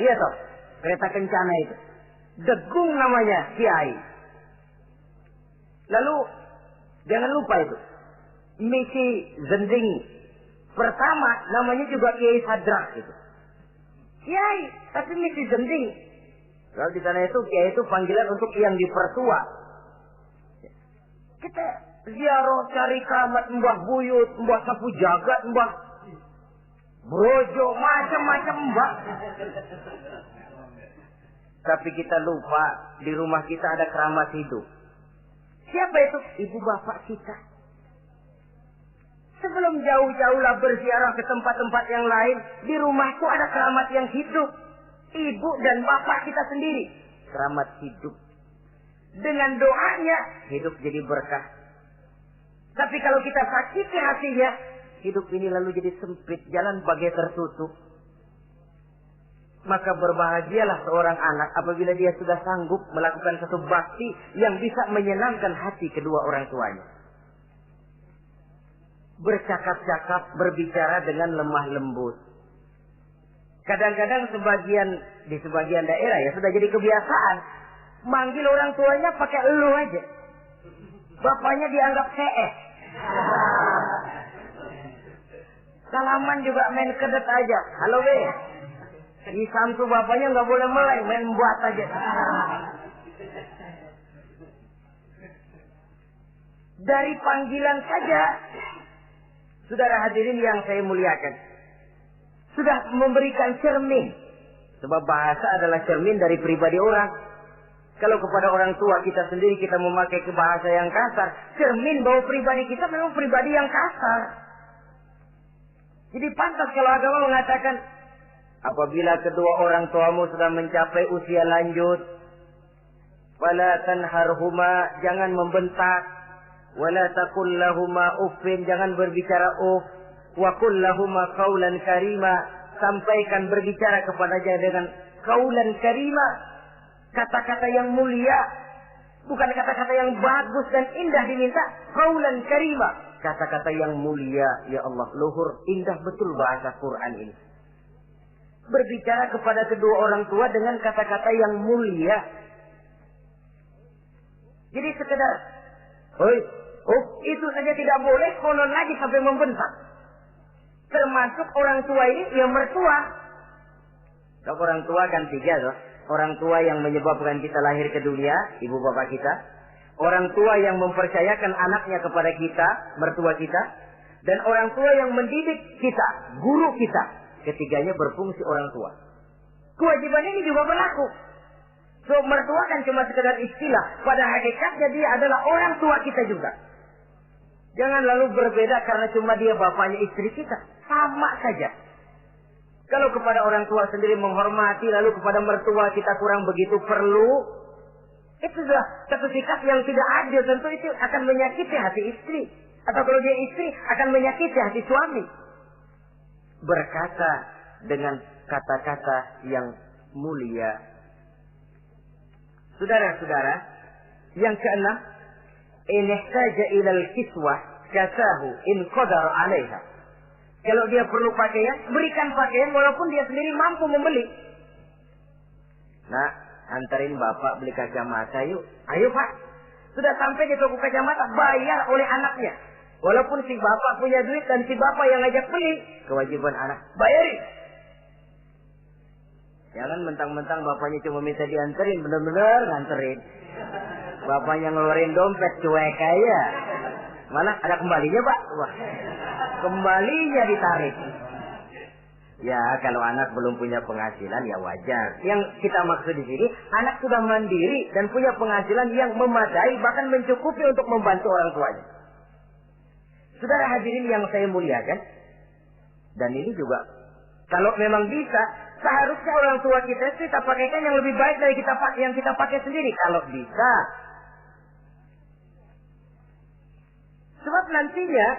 Speaker 1: Iya toh, kereta kencana itu. Degung namanya kiai. Lalu jangan lupa itu. Misi Zending pertama namanya juga Kiai Sadrak itu. Kiai, tapi misi Zending. Kalau di sana itu kiai itu panggilan untuk yang dipertua. Kita ziarah cari keramat Mbah Buyut, Mbah Sapu Jagat, Mbah Brojo, macam-macam Mbah. Tapi kita lupa di rumah kita ada keramat hidup. Siapa itu? Ibu bapak kita. Sebelum jauh-jauhlah berziarah ke tempat-tempat yang lain, di rumahku ada keramat yang hidup. Ibu dan bapak kita sendiri. Keramat hidup. Dengan doanya, hidup jadi berkah. Tapi kalau kita sakiti hatinya, hidup ini lalu jadi sempit, jalan bagai tertutup. Maka berbahagialah seorang anak apabila dia sudah sanggup melakukan satu bakti yang bisa menyenangkan hati kedua orang tuanya. Bercakap-cakap, berbicara dengan lemah lembut. Kadang-kadang di sebagian daerah ya sudah jadi kebiasaan. Manggil orang tuanya pakai elu aja. Bapaknya dianggap CS. Salaman juga main kedet aja. Halo be. Di samsu bapaknya nggak boleh meleng, main buat aja. Dari panggilan saja, saudara hadirin yang saya muliakan, sudah memberikan cermin. Sebab bahasa adalah cermin dari pribadi orang. Kalau kepada orang tua kita sendiri kita memakai bahasa yang kasar, cermin bahwa pribadi kita memang pribadi yang kasar. Jadi pantas kalau agama mengatakan, apabila kedua orang tuamu sudah mencapai usia lanjut, fala tanharhuma, jangan membentak, wala taqul lahuma uffin, jangan berbicara uff, wa qul lahuma qaulan karima, sampaikan berbicara kepadanya dengan qaulan karima, kata-kata yang mulia, bukan kata-kata yang bagus dan indah diminta, qaulan karima, kata-kata yang mulia. Ya Allah, luhur indah betul bahasa Quran ini. Berbicara kepada kedua orang tua dengan kata-kata yang mulia. Jadi sekedar itu saja tidak boleh, konon lagi sampai membentak. Termasuk orang tua ini yang mertua. Kalau orang tua kan tiga loh. Orang tua yang menyebabkan kita lahir ke dunia, ibu bapak kita. Orang tua yang mempercayakan anaknya kepada kita, mertua kita. Dan orang tua yang mendidik kita, guru kita. Ketiganya berfungsi orang tua. Kewajiban ini juga berlaku. So, mertua kan cuma sekedar istilah. Pada hakikatnya dia adalah orang tua kita juga. Jangan lalu berbeda karena cuma dia bapaknya istri kita. Sama saja. Kalau kepada orang tua sendiri menghormati, lalu kepada mertua kita kurang begitu perlu, itu sudah satu sikap yang tidak adil. Tentu itu akan menyakiti hati istri. Atau kalau dia istri, akan menyakiti hati suami. Berkata dengan kata-kata yang mulia. Saudara-saudara, yang keenam, in ihtaja ilal kiswah kasahu in qadar 'alaiha. Kalau dia perlu pakaian, berikan pakaian walaupun dia sendiri mampu membeli. Nah, antarin bapak beli kacamata yuk. Ayo pak, Sudah sampai di toko kacamata, bayar oleh anaknya. Walaupun si bapak punya duit dan si bapak yang ngajak beli, kewajiban anak, bayarin. Jangan mentang-mentang bapaknya cuma minta dianterin, bener-bener nganterin. Bapaknya ngeluarin dompet cuek aja. Mana ada kembalinya, Pak? Wah, kembalinya ditarik. Ya, kalau anak belum punya penghasilan ya wajar. Yang kita maksud di sini, anak sudah mandiri dan punya penghasilan yang memadai, bahkan mencukupi untuk membantu orang tuanya. Saudara hadirin yang saya muliakan, dan ini juga kalau memang bisa, seharusnya orang tua kita pakaikan yang lebih baik dari yang kita pakai sendiri. Kalau bisa. Sebab nantinya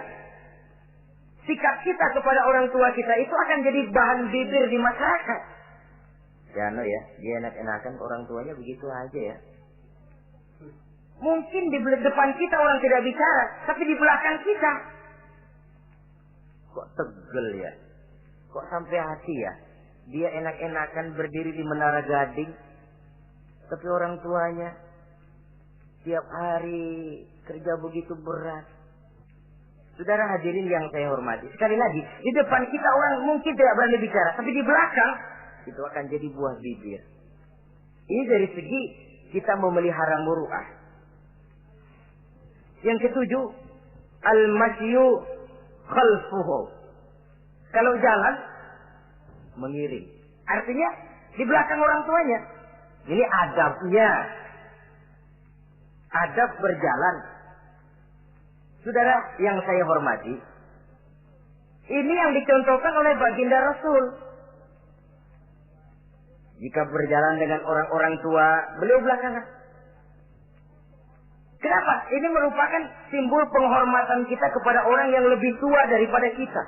Speaker 1: sikap kita kepada orang tua kita itu akan jadi bahan bibir di masyarakat. Ya, dia enak-enakan ke orang tuanya begitu aja ya. Mungkin di depan kita orang tidak bicara, tapi di belakang kita. Kok tegel ya? Kok sampai hati ya? Dia enak-enakan berdiri di Menara Gading, tapi orang tuanya tiap hari kerja begitu berat. Saudara hadirin yang saya hormati, sekali lagi, di depan kita orang mungkin tidak berani bicara, tapi di belakang itu akan jadi buah bibir. Ini dari segi kita memelihara muru'ah. Yang ketujuh, al-masyu khalfuhu. Kalau jalan, mengiring. Artinya, di belakang orang tuanya. Ini adabnya. Adab berjalan. Saudara yang saya hormati, ini yang dicontohkan oleh baginda Rasul. Jika berjalan dengan orang-orang tua, beliau belakangan. Kenapa? Ini merupakan simbol penghormatan kita kepada orang yang lebih tua daripada kita.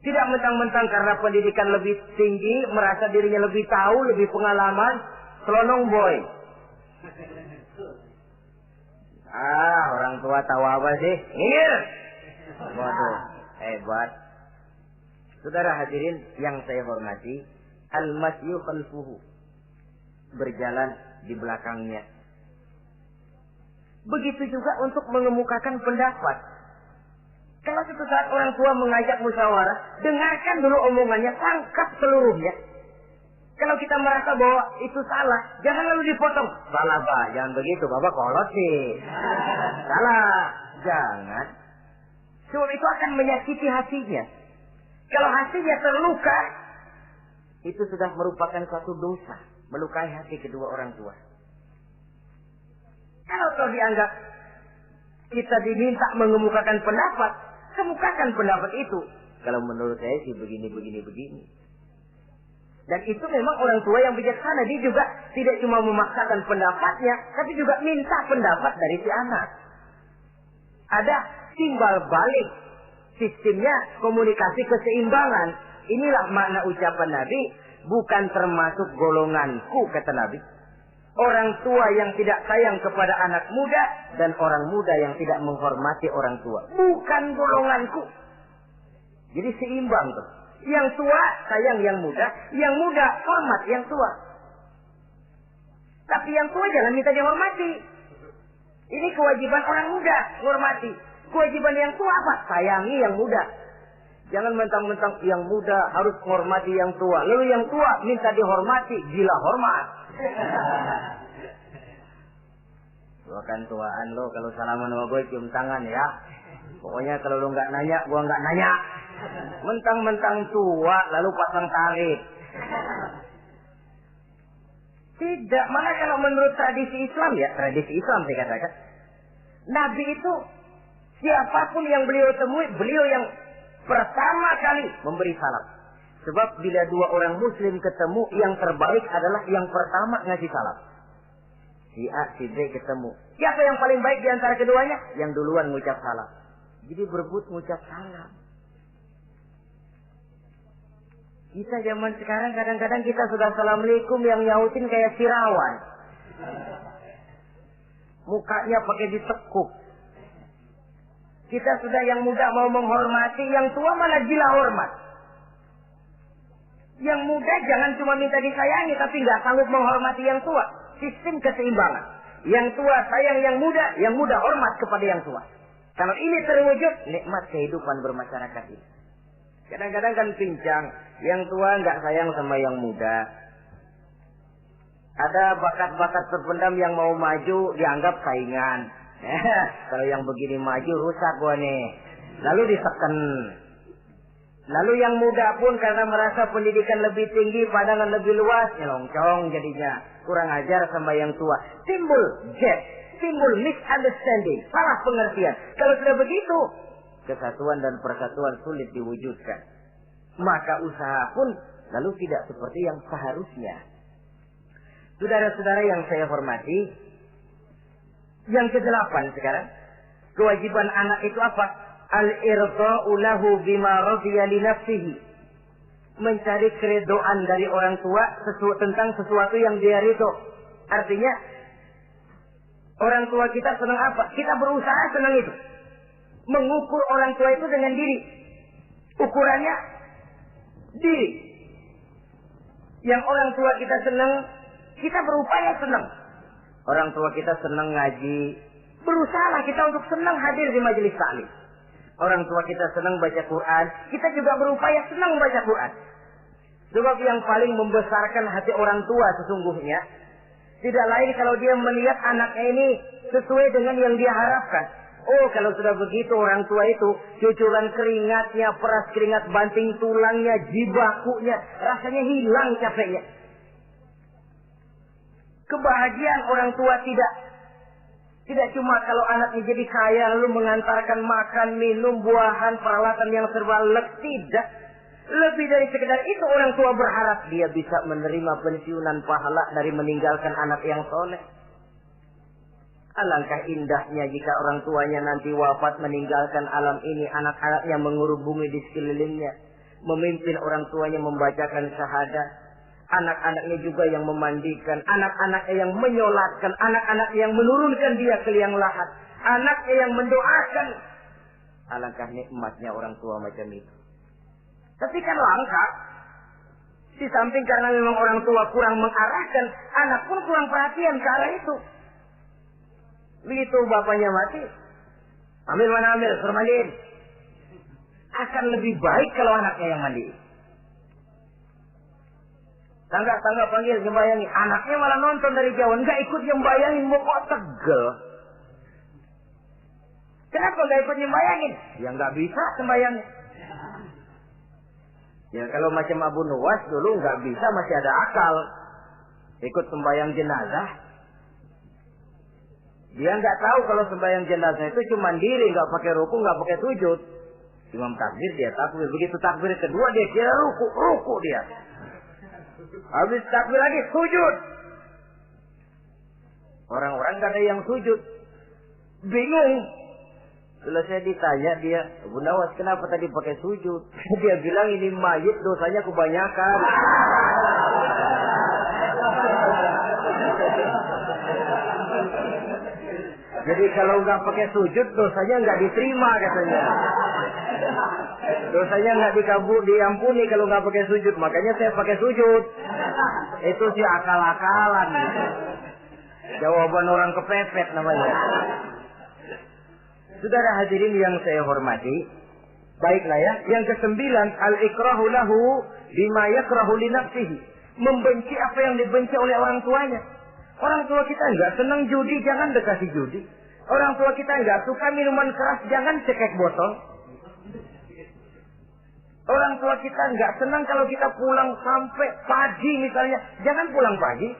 Speaker 1: Tidak mentang-mentang karena pendidikan lebih tinggi, merasa dirinya lebih tahu, lebih pengalaman, selonong boy. Orang tua tahu apa sih? Ngir. Waduh, hebat. Saudara hadirin yang saya hormati, al-masyu khalfuhu. Berjalan di belakangnya. Begitu juga untuk mengemukakan pendapat. Kalau suatu saat orang tua mengajak musyawarah, dengarkan dulu omongannya, tangkap seluruhnya. Kalau kita merasa bahwa itu salah, jangan lalu dipotong. Salah, Pak. Jangan begitu. Bapak kolot sih. Salah. Jangan. Sebab itu akan menyakiti hatinya. Kalau hatinya terluka, itu sudah merupakan suatu dosa. Melukai hati kedua orang tua. Kalau kau dianggap kita diminta mengemukakan pendapat, kemukakan pendapat itu. Kalau menurut saya sih begini. Dan itu memang orang tua yang bijaksana. Dia juga tidak cuma memaksakan pendapatnya, tapi juga minta pendapat dari si anak. Ada timbal balik. Sistemnya komunikasi keseimbangan. Inilah makna ucapan Nabi. Bukan termasuk golonganku, kata Nabi. Orang tua yang tidak sayang kepada anak muda. Dan orang muda yang tidak menghormati orang tua. Bukan golonganku. Jadi seimbang tuh. Yang tua sayang yang muda hormat yang tua. Tapi yang tua jangan minta dihormati. Ini kewajiban orang muda, hormati. Kewajiban yang tua apa? Sayangi yang muda. Jangan mentang-mentang yang muda harus menghormati yang tua. Lalu yang tua minta dihormati, gila hormat. Gua kan tuaan lo, kalau salaman sama gue cium tangan ya. Pokoknya kalau lo nggak nanya, gua nggak nanya. Mentang-mentang tua lalu pasang tarik. Tidak, malah kalau menurut tradisi Islam ya, tradisi Islam saya katakan, Nabi itu siapapun yang beliau temui, beliau yang pertama kali memberi salam. Sebab bila dua orang muslim ketemu, yang terbaik adalah yang pertama ngasih salam. Si A, si B ketemu. Siapa yang paling baik di antara keduanya? Yang duluan ngucap salam. Jadi berebut ngucap salam. Kita zaman sekarang kadang-kadang kita sudah assalamualaikum yang nyautin kayak sirawan. Mukanya pakai ditekuk. Kita sudah yang muda mau menghormati, yang tua malah gila hormat. Yang muda jangan cuma minta disayangi, tapi nggak sanggup menghormati yang tua. Sistem keseimbangan. Yang tua sayang yang muda hormat kepada yang tua. Kalau ini terwujud, nikmat kehidupan bermasyarakat ini. Kadang-kadang kan pincang, yang tua nggak sayang sama yang muda. Ada bakat-bakat terpendam yang mau maju dianggap saingan. Kalau yang begini maju rusak gua nih. Lalu diseken. Lalu yang muda pun karena merasa pendidikan lebih tinggi, pandangan lebih luas, nyelongcong jadinya. Kurang ajar sama yang tua. Timbul gap, timbul misunderstanding, salah pengertian. Kalau sudah begitu, kesatuan dan persatuan sulit diwujudkan. Maka usaha pun lalu tidak seperti yang seharusnya. Saudara-saudara yang saya hormati, yang ke-8 sekarang, kewajiban anak itu apa? Al-irda'u lahu bima radiya li nafsihi. Mencari keredoan dari orang tua tentang sesuatu yang dia ridho. Artinya, orang tua kita senang apa? Kita berusaha senang itu. Mengukur orang tua itu dengan diri. Ukurannya diri. Yang orang tua kita senang, kita berupaya senang. Orang tua kita senang ngaji, berusahalah kita untuk senang hadir di majelis taklim. Orang tua kita senang baca Quran, kita juga berupaya senang baca Quran. Sebab yang paling membesarkan hati orang tua sesungguhnya tidak lain kalau dia melihat anaknya ini sesuai dengan yang dia harapkan. Oh, kalau sudah begitu orang tua itu cucuran keringatnya, peras keringat banting tulangnya, jibakunya, rasanya hilang capeknya. Kebahagiaan orang tua tidak cuma kalau anaknya jadi kaya lalu mengantarkan makan, minum, buahan, peralatan yang serba lengkap, tidak. Lebih dari sekedar itu orang tua berharap dia bisa menerima pensiunan pahala dari meninggalkan anak yang soleh. Alangkah indahnya jika orang tuanya nanti wafat meninggalkan alam ini, anak-anaknya mengurubungi di sekelilingnya, memimpin orang tuanya membacakan syahadat. Anak-anaknya juga yang memandikan, anak-anaknya yang menyolatkan, anak-anak yang menurunkan dia ke liang lahat, anaknya yang mendoakan. Alangkah nikmatnya orang tua macam itu. Tapi kan langka. Di samping karena memang orang tua kurang mengarahkan, anak pun kurang perhatian ke arah itu. Begitu bapaknya mati, ambil mana ambil, suruh mandiin. Akan lebih baik kalau anaknya yang mandiin. Tangga panggil sembayangi, anaknya malah nonton dari jauh, enggak ikut nyembayangin, mau kok tegel. Kenapa enggak ikut nyembayangin? Ya enggak bisa sembayangin. Ya kalau macam Abu Nuwas dulu enggak bisa, masih ada akal. Ikut sembayang jenazah. Dia enggak tahu kalau sembayang jenazah itu cuma diri, enggak pakai ruku, enggak pakai sujud. Imam takbir dia takbir, begitu takbir kedua dia kira ruku dia. Habis takbir lagi sujud. Orang-orang gak ada yang sujud. Bingung. Selesai ditanya dia, Abu Nawas kenapa tadi pakai sujud? Dia bilang ini mayit dosanya kebanyakan. Jadi kalau nggak pakai sujud dosanya nggak diterima katanya. Dosanya nggak diampuni kalau nggak pakai sujud. Makanya saya pakai sujud. Itu sih akal-akalan. Jawaban orang kepepet namanya. Saudara hadirin yang saya hormati, baiklah ya. Yang ke-9, al-ikrahu lahu bima yakrahu li nafsihi. Membenci apa yang dibenci oleh orang tuanya. Orang tua kita enggak senang judi, jangan dekati judi. Orang tua kita enggak suka minuman keras, jangan cekek botol. Orang tua kita enggak senang kalau kita pulang sampai pagi misalnya, jangan pulang pagi.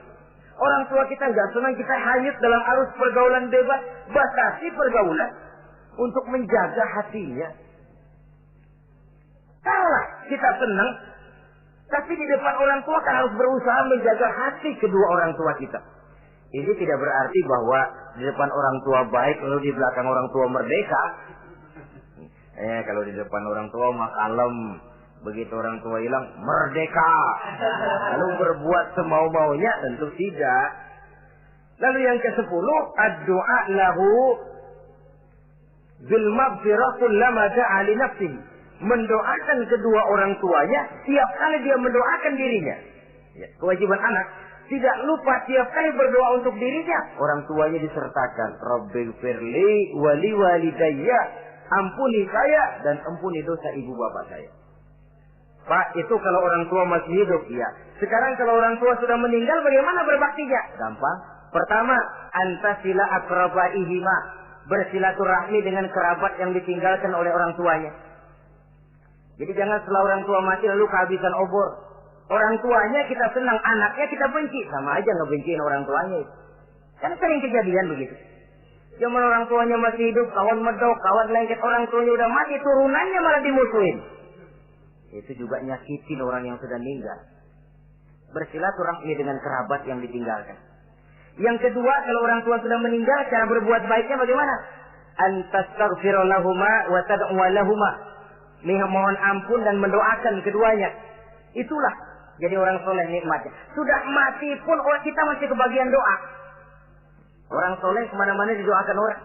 Speaker 1: Orang tua kita enggak senang kita hanyut dalam arus pergaulan bebas, batasi pergaulan untuk menjaga hatinya. Kalau kita senang, tapi di depan orang tua kan harus berusaha menjaga hati kedua orang tua kita. Ini tidak berarti bahwa di depan orang tua baik lalu di belakang orang tua merdeka. Kalau di depan orang tua mah kalem, begitu orang tua hilang merdeka. Lalu berbuat semau-maunya, tentu tidak. Lalu yang ke-10, ad-du'a lahu bil maghfirah kullama da'a li nafsihi. Mendoakan kedua orang tuanya tiap kali dia mendoakan dirinya. Ya, kewajiban anak tidak lupa tiap kali berdoa untuk dirinya, orang tuanya disertakan. Rabbighfirli wali walidayya, ampuni saya dan ampuni dosa ibu bapak saya. Pak, itu kalau orang tua masih hidup, ya. Sekarang kalau orang tua sudah meninggal, bagaimana berbaktinya? Gampang. Pertama, antasila akrabaihima, bersilaturahmi dengan kerabat yang ditinggalkan oleh orang tuanya. Jadi jangan setelah orang tua mati lalu kehabisan obor. Orang tuanya kita senang, anaknya kita benci. Sama aja ngebenciin orang tuanya. Kan sering kejadian begitu. Zaman orang tuanya masih hidup, kawan medok, kawan lengket, orang tuanya udah mati, turunannya malah dimusuhin. Itu juga nyakitin orang yang sudah meninggal. Bersilaturahmi dengan kerabat yang ditinggalkan. Yang kedua, kalau orang tua sudah meninggal, cara berbuat baiknya bagaimana? Antastaghfira lahuma wa tad'u lahuma. Mohon ampun dan mendoakan keduanya. Itulah jadi orang soleh nikmatnya. Sudah mati pun orang kita masih kebagian doa. Orang soleh kemana-mana didoakan orang.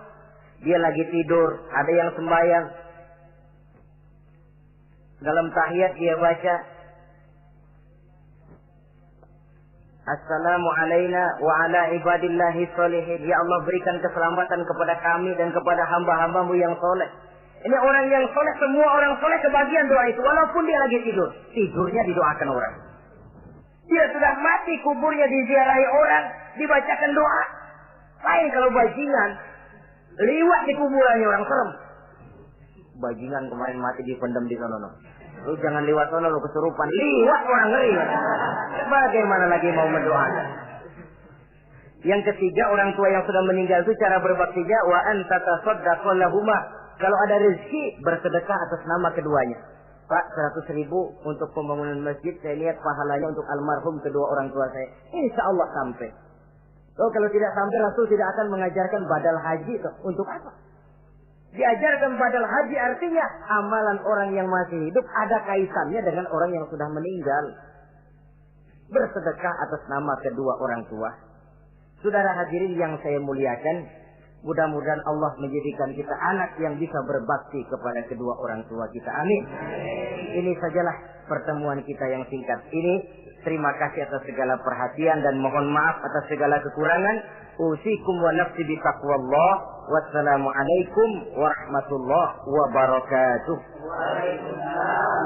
Speaker 1: Dia lagi tidur, ada yang sembahyang. Dalam tahiyat dia baca, Assalamu alaina wa ala ibadillahi sholihin. Ya Allah, berikan keselamatan kepada kami dan kepada hamba-hambamu yang soleh. Ini orang yang soleh, semua orang soleh kebagian doa itu. Walaupun dia lagi tidur, tidurnya didoakan orang. Dia sudah mati, kuburnya diziarahi orang, dibacakan doa. Lain kalau bajingan, liwat di kuburannya orang serem. Bajingan kemarin mati dipendam di sana. Lu jangan lewat sana, lu kesurupan. Liwat orang ngeri. Bagaimana lagi mau mendoakan? Yang ketiga, orang tua yang sudah meninggal itu cara berbaktinya, wa anta tasaddaqu lahuma. Kalau ada rezeki, bersedekah atas nama keduanya. Pak, 100.000 untuk pembangunan masjid, saya lihat pahalanya untuk almarhum kedua orang tua saya. Insya Allah sampai. Kalau tidak sampai, Rasul tidak akan mengajarkan badal haji. Untuk apa? Diajarkan badal haji artinya amalan orang yang masih hidup ada kaitannya dengan orang yang sudah meninggal. Bersedekah atas nama kedua orang tua. Saudara hadirin yang saya muliakan, mudah-mudahan Allah menjadikan kita anak yang bisa berbakti kepada kedua orang tua kita. Amin. Ini sajalah pertemuan kita yang singkat ini. Terima kasih atas segala perhatian dan mohon maaf atas segala kekurangan. Usikum wa nafsi bitaqwallah. Wassalamualaikum warahmatullahi wabarakatuh.
Speaker 2: Waalaikumsalam.